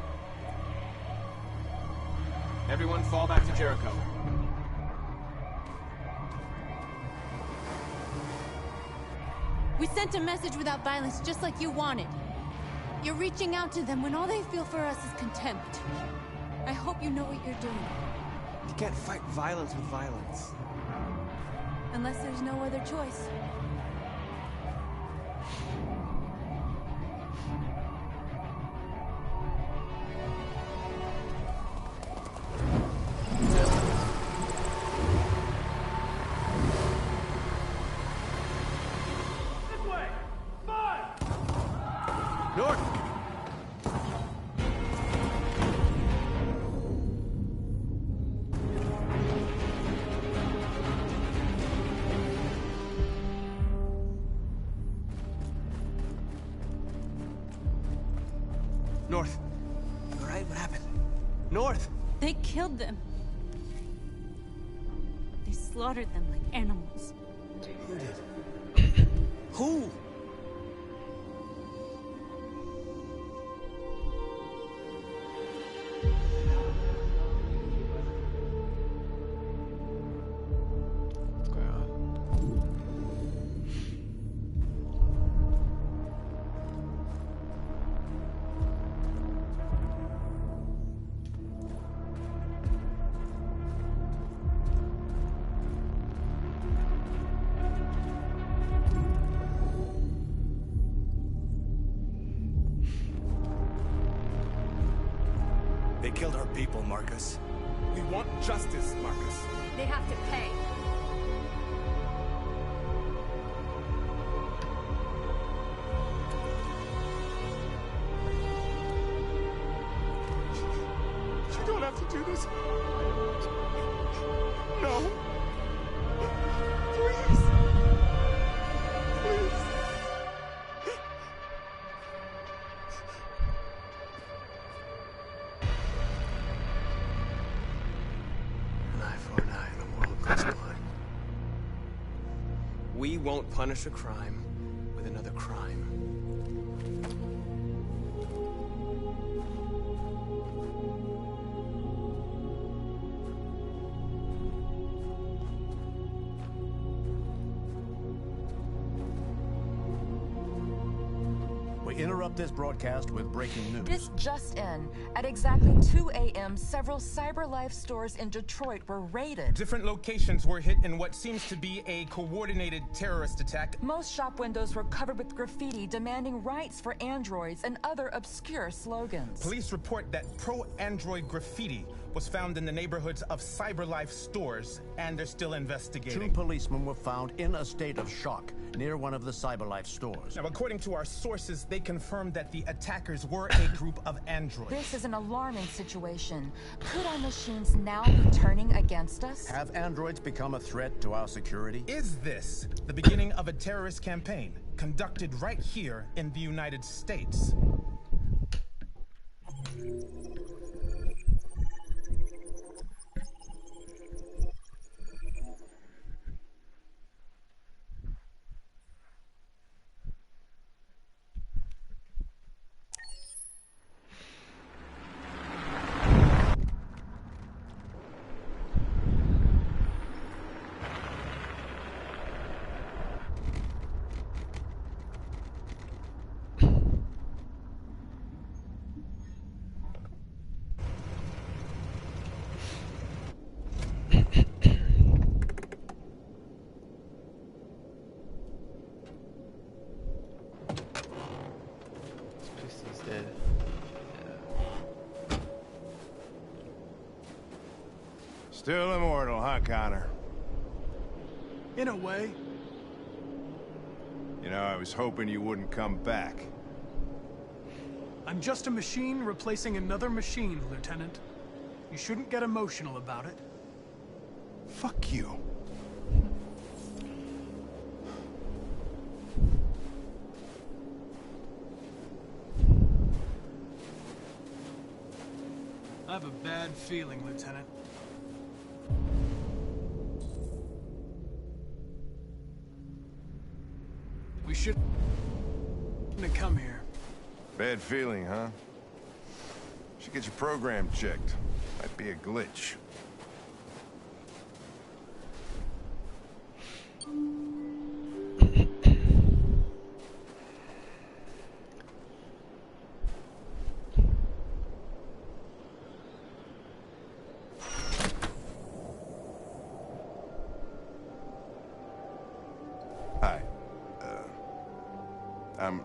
Everyone fall back to Jericho. We sent a message without violence, just like you wanted. You're reaching out to them when all they feel for us is contempt. I hope you know what you're doing. You can't fight violence with violence. Unless there's no other choice. North. You alright? What happened? North! They killed them. They slaughtered them like animals. Who did? Who? What's going on? They killed our people, Marcus. We want justice, Marcus. They have to pay. You don't have to do this. No. Please. Please. An eye for an eye, the world goes blind. We won't punish a crime with another crime. We interrupt this broadcast with breaking news. This just in. At exactly 2 a.m., several CyberLife stores in Detroit were raided. Different locations were hit in what seems to be a coordinated terrorist attack. Most shop windows were covered with graffiti demanding rights for androids and other obscure slogans. Police report that pro-android graffiti was found in the neighborhoods of CyberLife stores, and they're still investigating. 2 policemen were found in a state of shock near one of the CyberLife stores. Now, according to our sources, they confirmed that the attackers were a group of androids. This is an alarming situation. Could our machines now be turning against us? Have androids become a threat to our security? Is this the beginning of a terrorist campaign conducted right here in the United States? Still immortal, huh, Connor? In a way. You know, I was hoping you wouldn't come back. I'm just a machine replacing another machine, Lieutenant. You shouldn't get emotional about it. Fuck you. I have a bad feeling, Lieutenant. We shouldn't have come here. Bad feeling, huh? Should get your program checked. Might be a glitch. Hi. I'm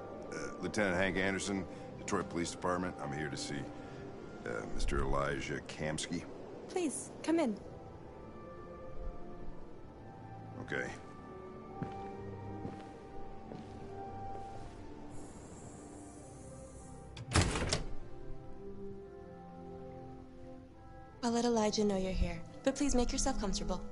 Lieutenant Hank Anderson, Detroit Police Department. I'm here to see Mr. Elijah Kamsky. Please, come in. Okay. I'll let Elijah know you're here, but please make yourself comfortable.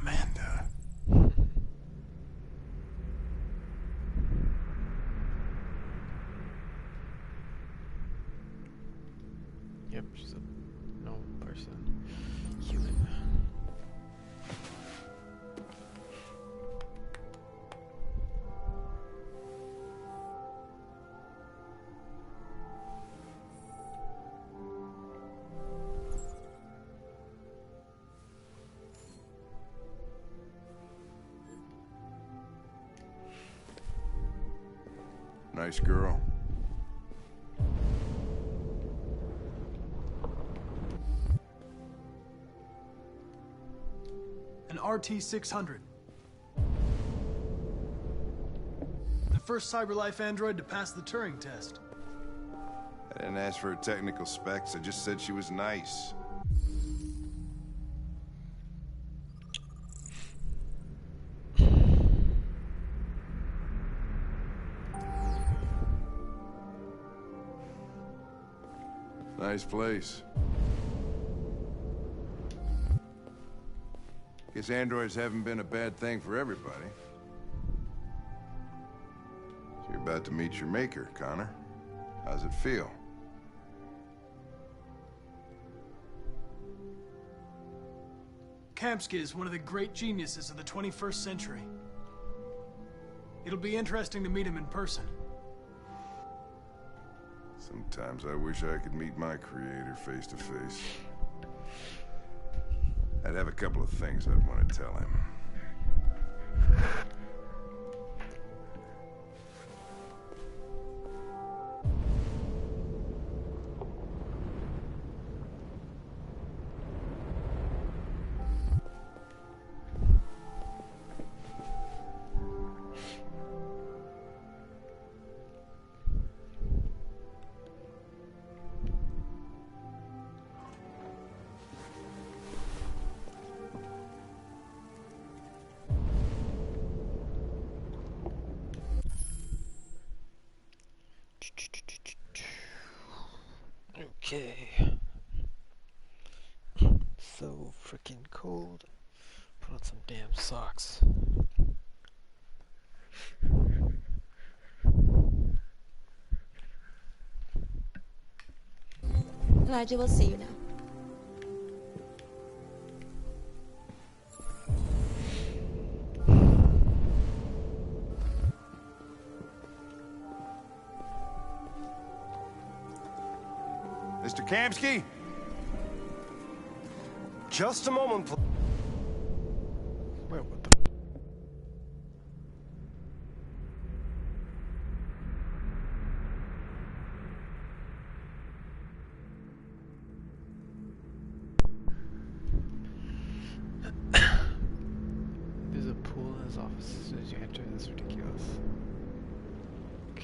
Amanda. Yep, she's a normal person. Human. Nice girl. An RT-600. The first CyberLife android to pass the Turing test. I didn't ask for her technical specs. I just said she was nice. Nice place. Guess androids haven't been a bad thing for everybody. So you're about to meet your maker, Connor. How's it feel? Kamsky is one of the great geniuses of the 21st century. It'll be interesting to meet him in person. Sometimes I wish I could meet my creator face to face. I'd have a couple of things I'd want to tell him. Okay. So freaking cold. Put on some damn socks. Elijah, we'll see you now. Mr. Kamsky? Just a moment, please. Wait, what the?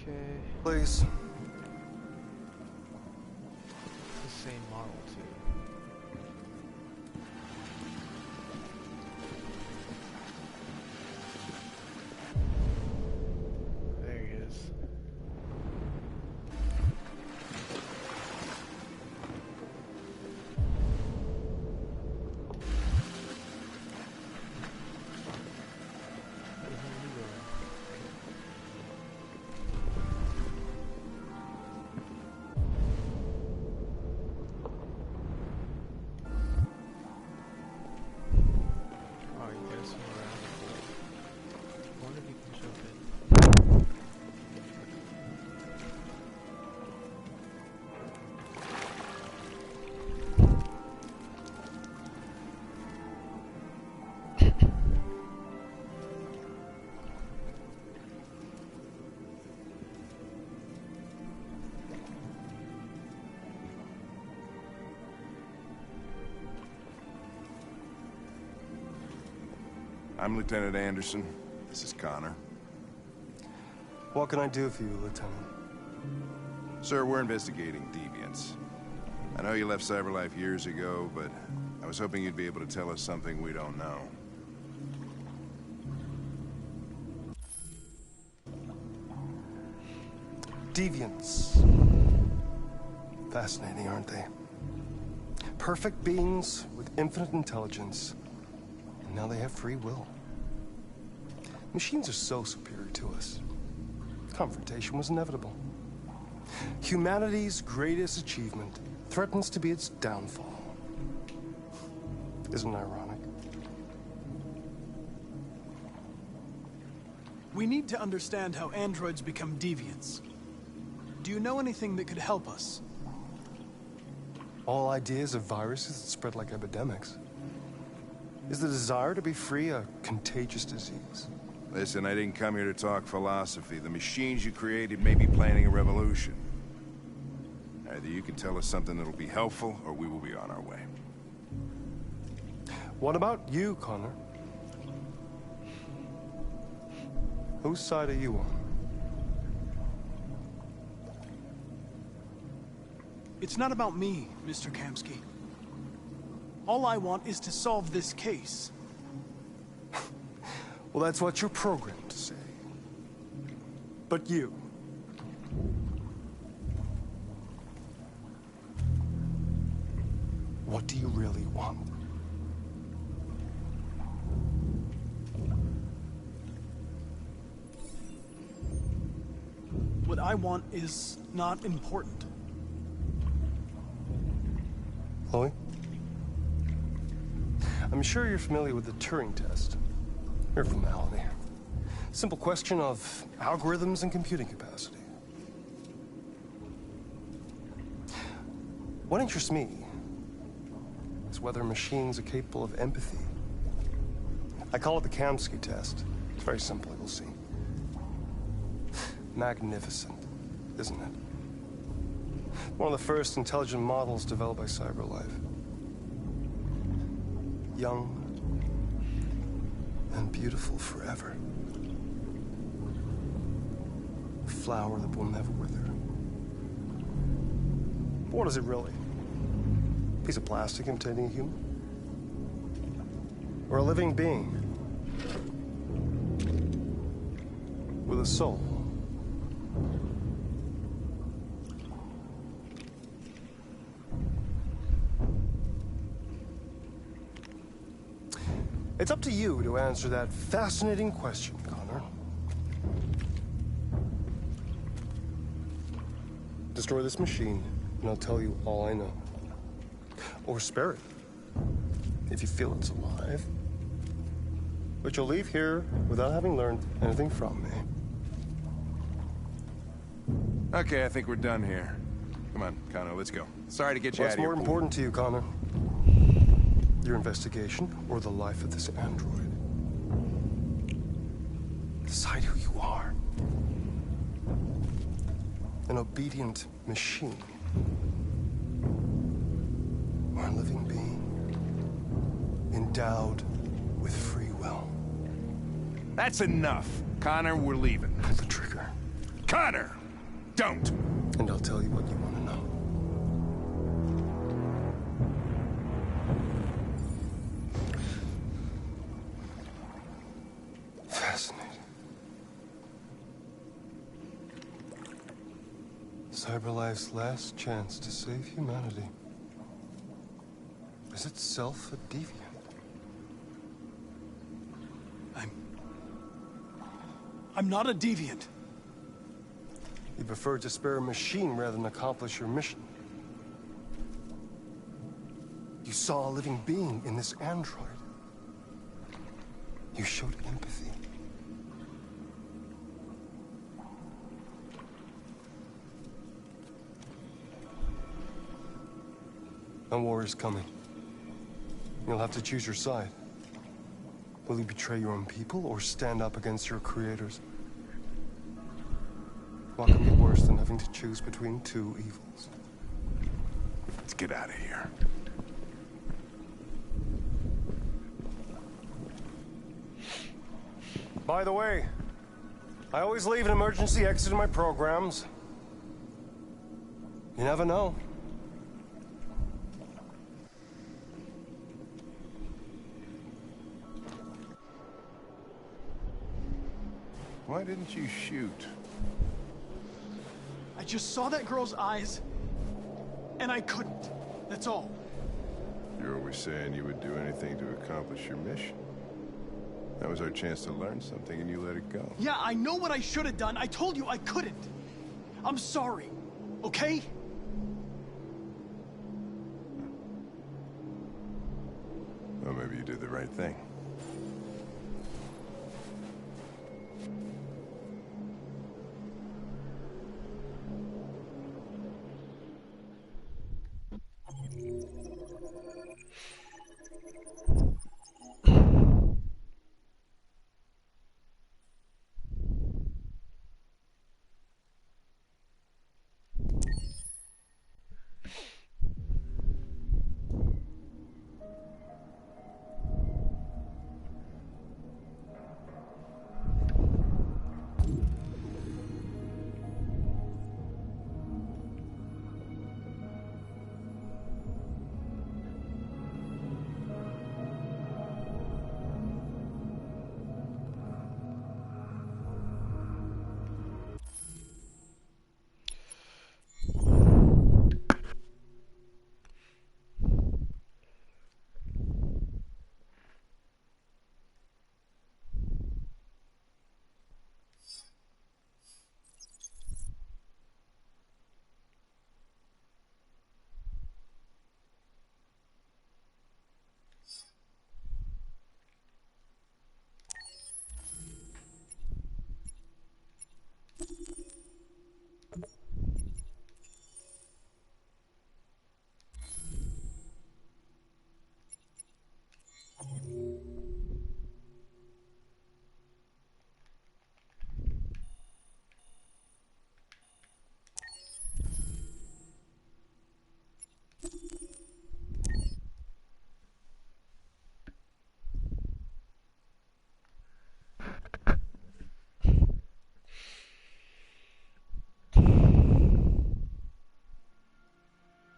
Okay. Please. It's the same model too. There he is. I'm Lieutenant Anderson. This is Connor. What can I do for you, Lieutenant? Sir, we're investigating deviants. I know you left CyberLife years ago, but I was hoping you'd be able to tell us something we don't know. Deviants. Fascinating, aren't they? Perfect beings with infinite intelligence. And now they have free will. Machines are so superior to us. Confrontation was inevitable. Humanity's greatest achievement threatens to be its downfall. Isn't it ironic? We need to understand how androids become deviants. Do you know anything that could help us? All ideas of viruses that spread like epidemics. Is the desire to be free a contagious disease? Listen, I didn't come here to talk philosophy. The machines you created may be planning a revolution. Either you can tell us something that'll be helpful, or we will be on our way. What about you, Connor? Whose side are you on? It's not about me, Mr. Kamsky. All I want is to solve this case. Well, that's what you're programmed to say. But you... what do you really want? What I want is not important. Chloe? I'm sure you're familiar with the Turing test. Mere formality. Simple question of algorithms and computing capacity. What interests me is whether machines are capable of empathy. I call it the Kamsky test. It's very simple, you'll see. Magnificent, isn't it? One of the first intelligent models developed by CyberLife. Young and beautiful forever. A flower that will never wither. But what is it really? A piece of plastic imitating a human? Or a living being? With a soul? It's up to you to answer that fascinating question, Connor. Destroy this machine, and I'll tell you all I know. Or spare it, if you feel it's alive. But you'll leave here without having learned anything from me. Okay, I think we're done here. Come on, Connor, let's go. Sorry to get you out of here. What's more important to you, Connor? Your investigation, or the life of this android? Decide who you are. An obedient machine. Or a living being. Endowed with free will. That's enough. Connor, we're leaving. Pull the trigger. Connor! Don't! And I'll tell you what you want to know. Fascinating. CyberLife's last chance to save humanity is itself a deviant. I'm not a deviant. You prefer to spare a machine rather than accomplish your mission. You saw a living being in this android. You showed empathy. A war is coming. You'll have to choose your side. Will you betray your own people or stand up against your creators? What can be worse than having to choose between two evils? Let's get out of here. By the way, I always leave an emergency exit in my programs. You never know. Why didn't you shoot? I just saw that girl's eyes, and I couldn't. That's all. You're always saying you would do anything to accomplish your mission. That was our chance to learn something, and you let it go. Yeah, I know what I should have done. I told you I couldn't. I'm sorry, okay? Well, maybe you did the right thing.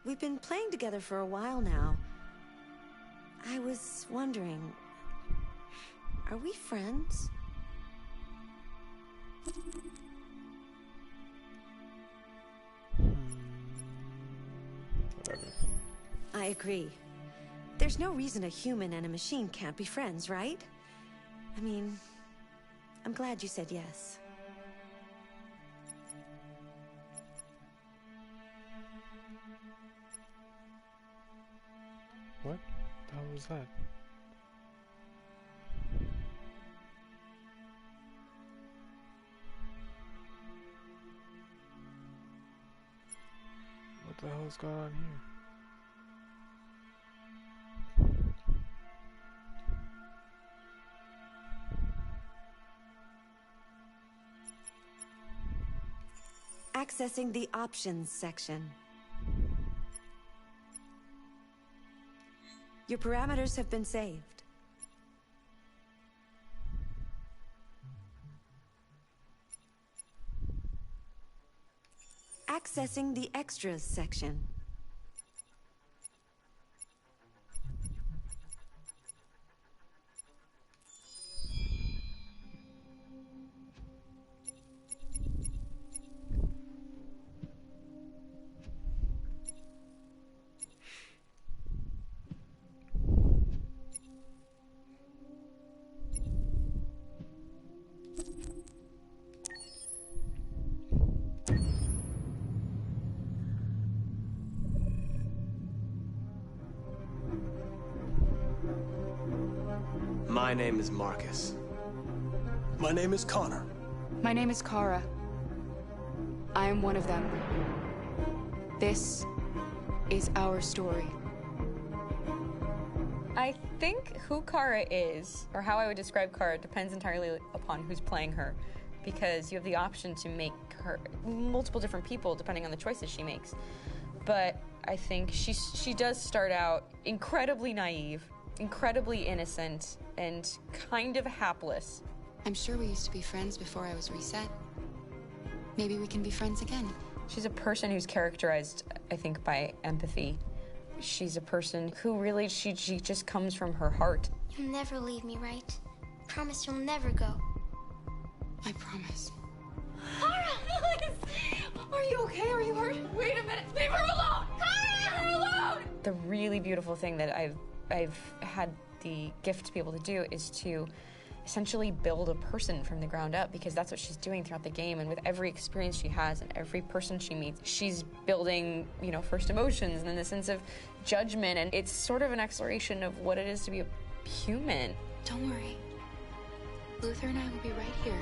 We've been playing together for a while now. I was wondering, are we friends? Whatever. I agree. There's no reason a human and a machine can't be friends, right? I mean, I'm glad you said yes. What the hell was that? What the hell is going on here? Accessing the options section. Your parameters have been saved. Accessing the extras section. My name is Marcus. My name is Connor. My name is Kara. I am one of them. This is our story. I think who Kara is, or how I would describe Kara, depends entirely upon who's playing her. Because you have the option to make her multiple different people depending on the choices she makes. But I think she does start out incredibly naive, incredibly innocent, and kind of hapless. I'm sure we used to be friends before I was reset. Maybe we can be friends again. She's a person who's characterized, I think, by empathy. She's a person who really, she just comes from her heart. You'll never leave me, right? Promise you'll never go. I promise. Kara, please! Are you okay? Are you hurt? Wait a minute. Leave her alone! Kara, leave her alone! The really beautiful thing that I've had the gift to be able to do is to essentially build a person from the ground up, because that's what she's doing throughout the game. And with every experience she has and every person she meets, she's building, you know, first emotions and then the sense of judgment. And it's sort of an exploration of what it is to be a human. Don't worry. Luther and I will be right here.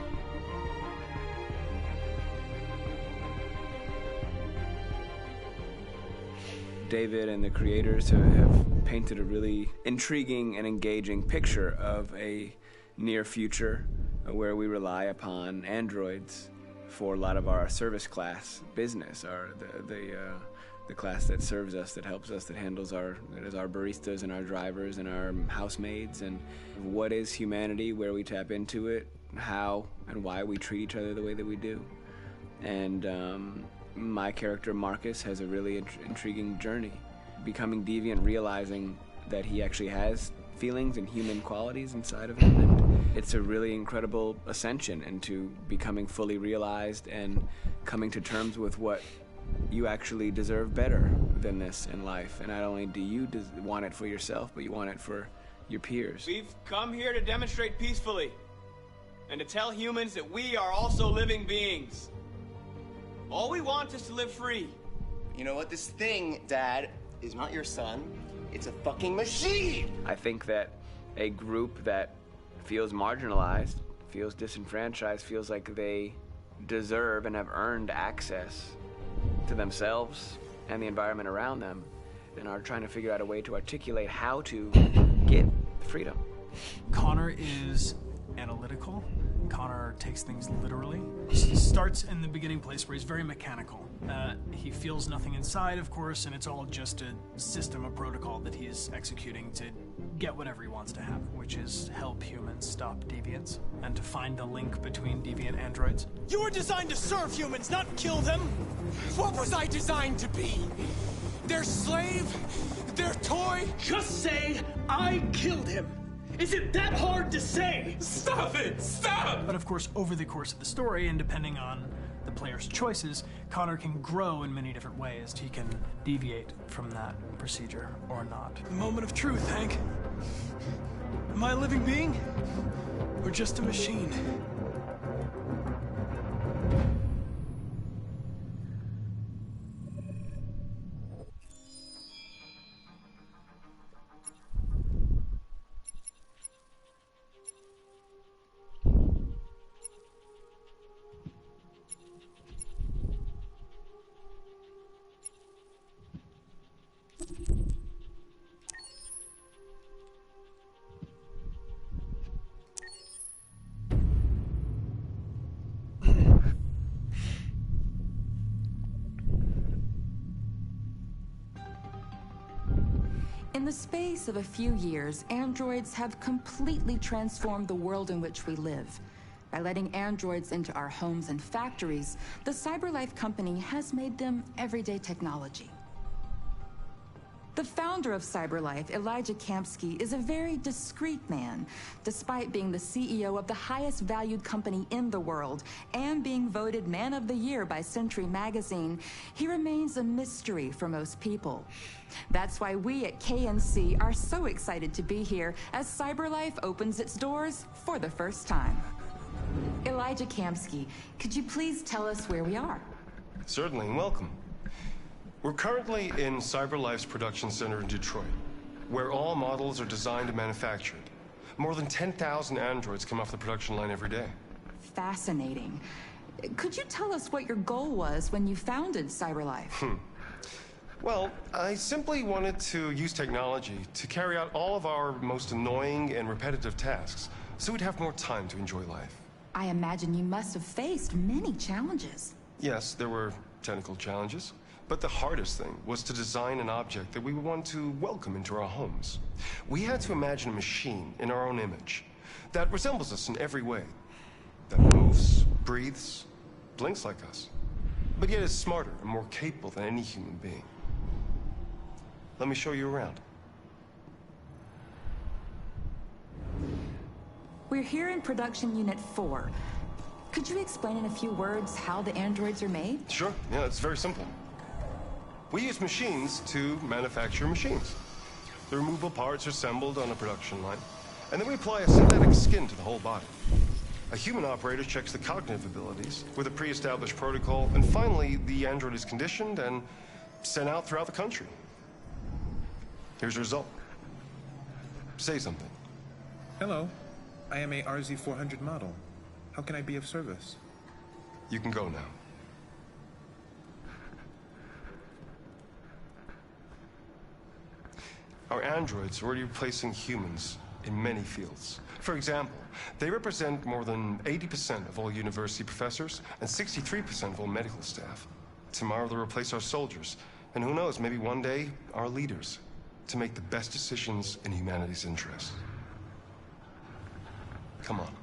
David and the creators have painted a really intriguing and engaging picture of a near future where we rely upon androids for a lot of our service class business, the class that serves us, that helps us, that handles our baristas and our drivers and our housemaids. And what is humanity, where we tap into it, how and why we treat each other the way that we do. And my character Marcus has a really intriguing journey, becoming deviant, realizing that he actually has feelings and human qualities inside of him. And it's a really incredible ascension into becoming fully realized and coming to terms with what you actually deserve better than this in life. And not only do you want it for yourself, but you want it for your peers. We've come here to demonstrate peacefully and to tell humans that we are also living beings. All we want is to live free. You know what? This thing, Dad, is not your son. It's a fucking machine! I think that a group that feels marginalized, feels disenfranchised, feels like they deserve and have earned access to themselves and the environment around them, and are trying to figure out a way to articulate how to get freedom. Connor is analytical. Connor takes things literally. He starts in the beginning place where he's very mechanical. He feels nothing inside, of course, and it's all just a system, a protocol that he's executing to get whatever he wants to have, which is help humans stop deviants and to find the link between deviant androids. You were designed to serve humans, not kill them. What was I designed to be? Their slave? Their toy? Just say, I killed him. Is it that hard to say? Stop it! Stop! But of course, over the course of the story, and depending on the player's choices, Connor can grow in many different ways. He can deviate from that procedure or not. The moment of truth, Hank. Am I a living being? Or just a machine? In the space of a few years, androids have completely transformed the world in which we live. By letting androids into our homes and factories, the CyberLife company has made them everyday technology. The founder of CyberLife, Elijah Kamsky, is a very discreet man. Despite being the CEO of the highest valued company in the world and being voted Man of the Year by Century Magazine, he remains a mystery for most people. That's why we at KNC are so excited to be here as CyberLife opens its doors for the first time. Elijah Kamsky, could you please tell us where we are? Certainly, and welcome. We're currently in CyberLife's production center in Detroit, where all models are designed and manufactured. More than 10,000 androids come off the production line every day. Fascinating. Could you tell us what your goal was when you founded CyberLife? Well, I simply wanted to use technology to carry out all of our most annoying and repetitive tasks, so we'd have more time to enjoy life. I imagine you must have faced many challenges. Yes, there were technical challenges. But the hardest thing was to design an object that we would want to welcome into our homes. We had to imagine a machine in our own image that resembles us in every way, that moves, breathes, blinks like us, but yet is smarter and more capable than any human being. Let me show you around. We're here in Production Unit 4. Could you explain in a few words how the androids are made? Sure, yeah, it's very simple. We use machines to manufacture machines. The removable parts are assembled on a production line, and then we apply a synthetic skin to the whole body. A human operator checks the cognitive abilities with a pre-established protocol, and finally, the android is conditioned and sent out throughout the country. Here's the result. Say something. Hello. I am a RZ400 model. How can I be of service? You can go now. Our androids are already replacing humans in many fields. For example, they represent more than 80% of all university professors and 63% of all medical staff. Tomorrow they'll replace our soldiers, and who knows, maybe one day, our leaders, to make the best decisions in humanity's interest. Come on.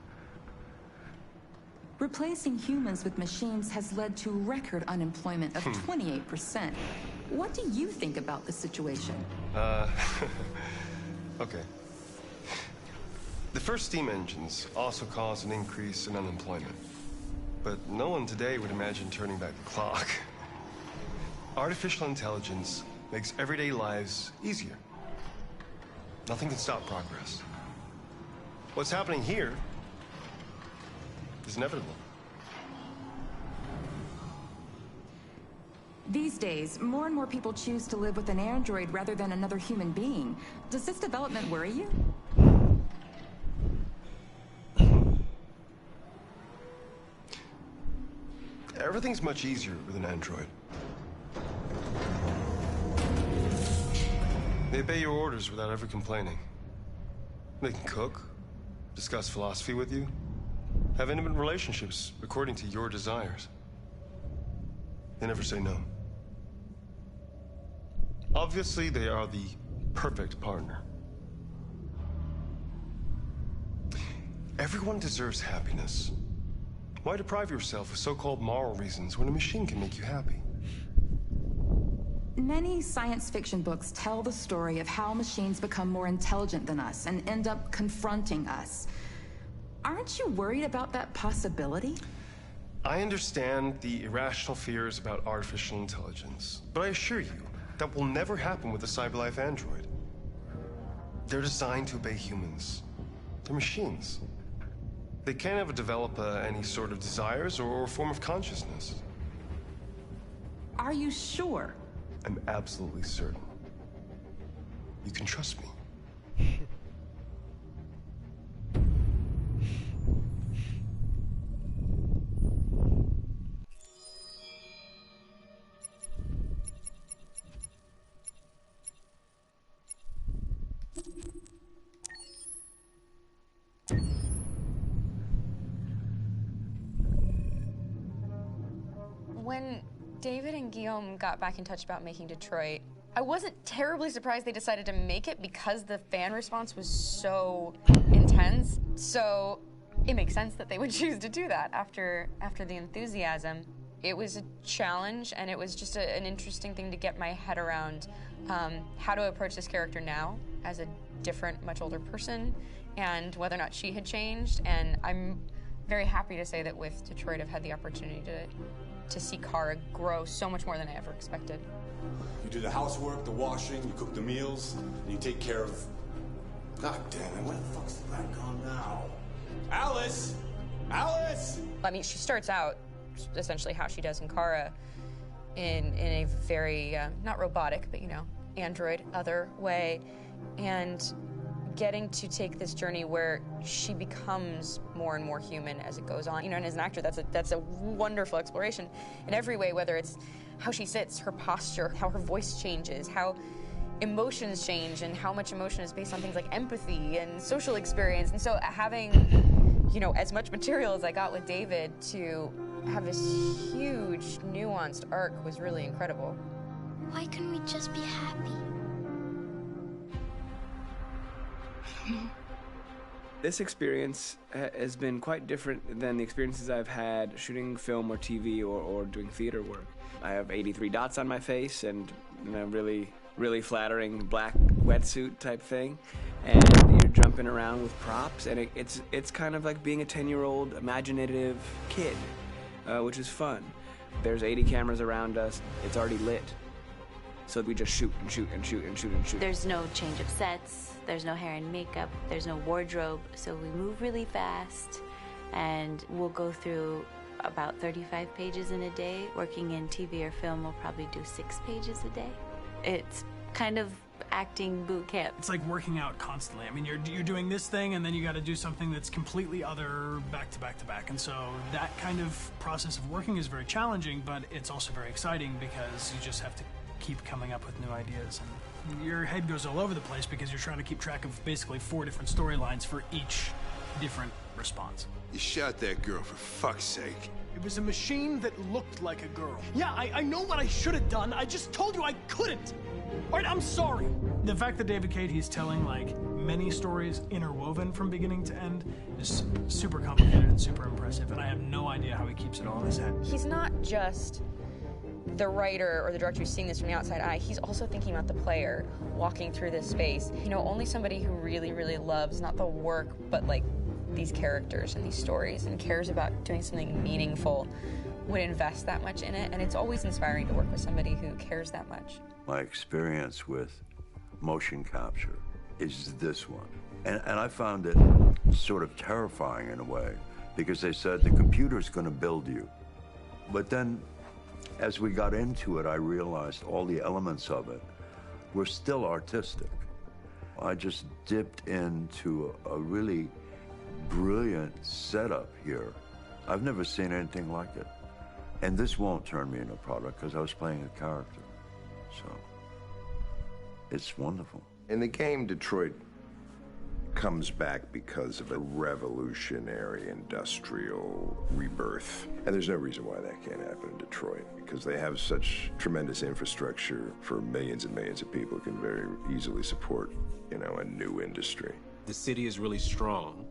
Replacing humans with machines has led to record unemployment of 28%. What do you think about the situation? Okay. The first steam engines also caused an increase in unemployment. But no one today would imagine turning back the clock. Artificial intelligence makes everyday lives easier. Nothing can stop progress. What's happening here is inevitable. These days, more and more people choose to live with an android rather than another human being. Does this development worry you? Everything's much easier with an android. They obey your orders without ever complaining. They can cook, discuss philosophy with you, have intimate relationships according to your desires. They never say no. Obviously, they are the perfect partner. Everyone deserves happiness. Why deprive yourself of so-called moral reasons when a machine can make you happy? Many science fiction books tell the story of how machines become more intelligent than us and end up confronting us. Aren't you worried about that possibility? I understand the irrational fears about artificial intelligence, but I assure you, that will never happen with a CyberLife android. They're designed to obey humans. They're machines. They can't ever develop any sort of desires or form of consciousness. Are you sure? I'm absolutely certain. You can trust me. When David and Guillaume got back in touch about making Detroit, I wasn't terribly surprised they decided to make it because the fan response was so intense. So it makes sense that they would choose to do that after the enthusiasm. It was a challenge, and it was just an interesting thing to get my head around how to approach this character now as a different, much older person, and whether or not she had changed. And I'm very happy to say that with Detroit, I've had the opportunity to see Kara grow so much more than I ever expected. You do the housework, the washing, you cook the meals, and you take care of... God damn it, where the fuck's the light gone now? Alice! Alice! I mean, she starts out essentially how she does in Kara in a very, not robotic, but, you know, android, other way, and getting to take this journey where she becomes more and more human as it goes on. You know, and as an actor, that's a wonderful exploration in every way, whether it's how she sits, her posture, how her voice changes, how emotions change, and how much emotion is based on things like empathy and social experience. And so having, you know, as much material as I got with David to have this huge, nuanced arc was really incredible. Why couldn't we just be happy? This experience has been quite different than the experiences I've had shooting film or TV or doing theater work. I have 83 dots on my face and, you know, really flattering black wetsuit type thing, and you're jumping around with props, and it's kind of like being a 10-year-old imaginative kid, which is fun. There's 80 cameras around us. It's already lit, so we just shoot and shoot and shoot and shoot and shoot. There's no change of sets. There's no hair and makeup. There's no wardrobe. So we move really fast, and we'll go through about 35 pages in a day. Working in TV or film, we'll probably do 6 pages a day. It's kind of acting boot camp. It's like working out constantly. I mean, you're doing this thing, and then you got to do something that's completely other back to back to back. And so that kind of process of working is very challenging, but it's also very exciting because you just have to keep coming up with new ideas, and your head goes all over the place because you're trying to keep track of basically 4 different storylines for each different response. You shot that girl, for fuck's sake. It was a machine that looked like a girl. Yeah, I know what I should have done. I just told you I couldn't. All right, I'm sorry. The fact that David Cade, he's telling like many stories interwoven from beginning to end is super complicated and super impressive, and I have no idea how he keeps it all in his head. He's not just the writer or the director who's seeing this from the outside eye. He's also thinking about the player walking through this space. You know, only somebody who really, really loves not the work, but like these characters and these stories and cares about doing something meaningful would invest that much in it, and it's always inspiring to work with somebody who cares that much. My experience with motion capture is this one. And I found it sort of terrifying in a way, because they said the computer's gonna build you. But then, as we got into it, I realized all the elements of it were still artistic. I just dipped into a really brilliant setup here. I've never seen anything like it. And this won't turn me into a product because I was playing a character. So, it's wonderful. In the game, Detroit comes back because of a revolutionary industrial rebirth. And there's no reason why that can't happen in Detroit, because they have such tremendous infrastructure for millions and millions of people who can very easily support, you know, a new industry. The city is really strong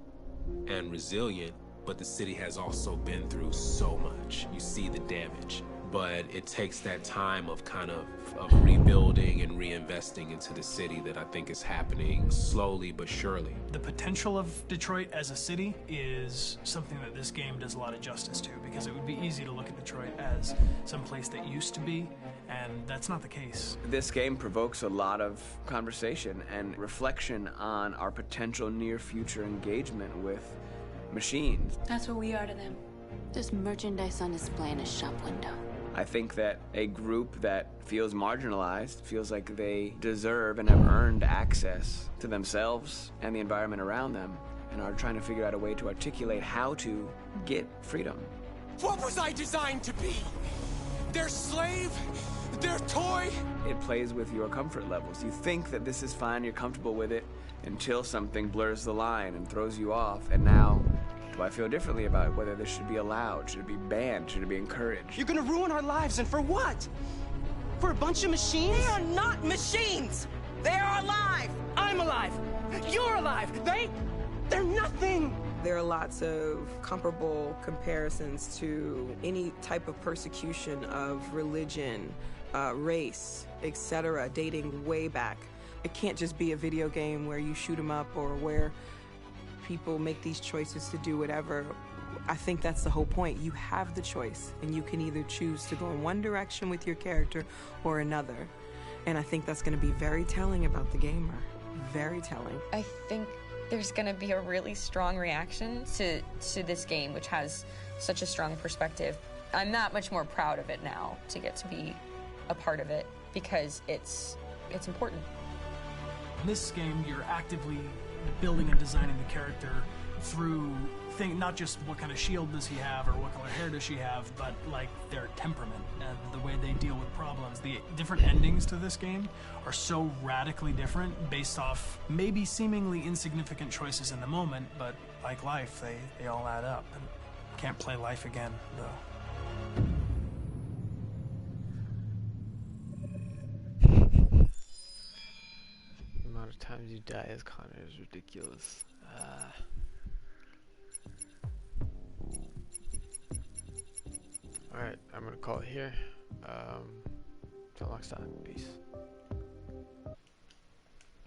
and resilient, but the city has also been through so much. You see the damage, but it takes that time of kind of rebuilding and reinvesting into the city that I think is happening slowly but surely. The potential of Detroit as a city is something that this game does a lot of justice to, because it would be easy to look at Detroit as some place that used to be, and that's not the case. This game provokes a lot of conversation and reflection on our potential near-future engagement with machines. That's what we are to them. Just merchandise on display in a shop window. I think that a group that feels marginalized, feels like they deserve and have earned access to themselves and the environment around them, and are trying to figure out a way to articulate how to get freedom. What was I designed to be? Their slave? Their toy? It plays with your comfort levels. You think that this is fine, you're comfortable with it, until something blurs the line and throws you off, and now do I feel differently about it? Whether this should be allowed, should it be banned, should it be encouraged? You're gonna ruin our lives, and for what? For a bunch of machines? They are not machines! They are alive! I'm alive! You're alive! They're nothing! There are lots of comparable comparisons to any type of persecution of religion, race, etc., dating way back. It can't just be a video game where you shoot 'em up or where people make these choices to do whatever. I think that's the whole point. You have the choice, and you can either choose to go in one direction with your character or another. And I think that's going to be very telling about the gamer. Very telling. I think there's going to be a really strong reaction to this game, which has such a strong perspective. I'm that much more proud of it now to get to be a part of it because it's important. In this game, you're actively building and designing the character through not just what kind of shield does he have or what color hair does she have, but like their temperament and the way they deal with problems. The different endings to this game are so radically different based off maybe seemingly insignificant choices in the moment, but like life, they all add up. And can't play life again, though. The amount of times you die as Connor is ridiculous. Alright, I'm gonna call it here. Till next time. Peace.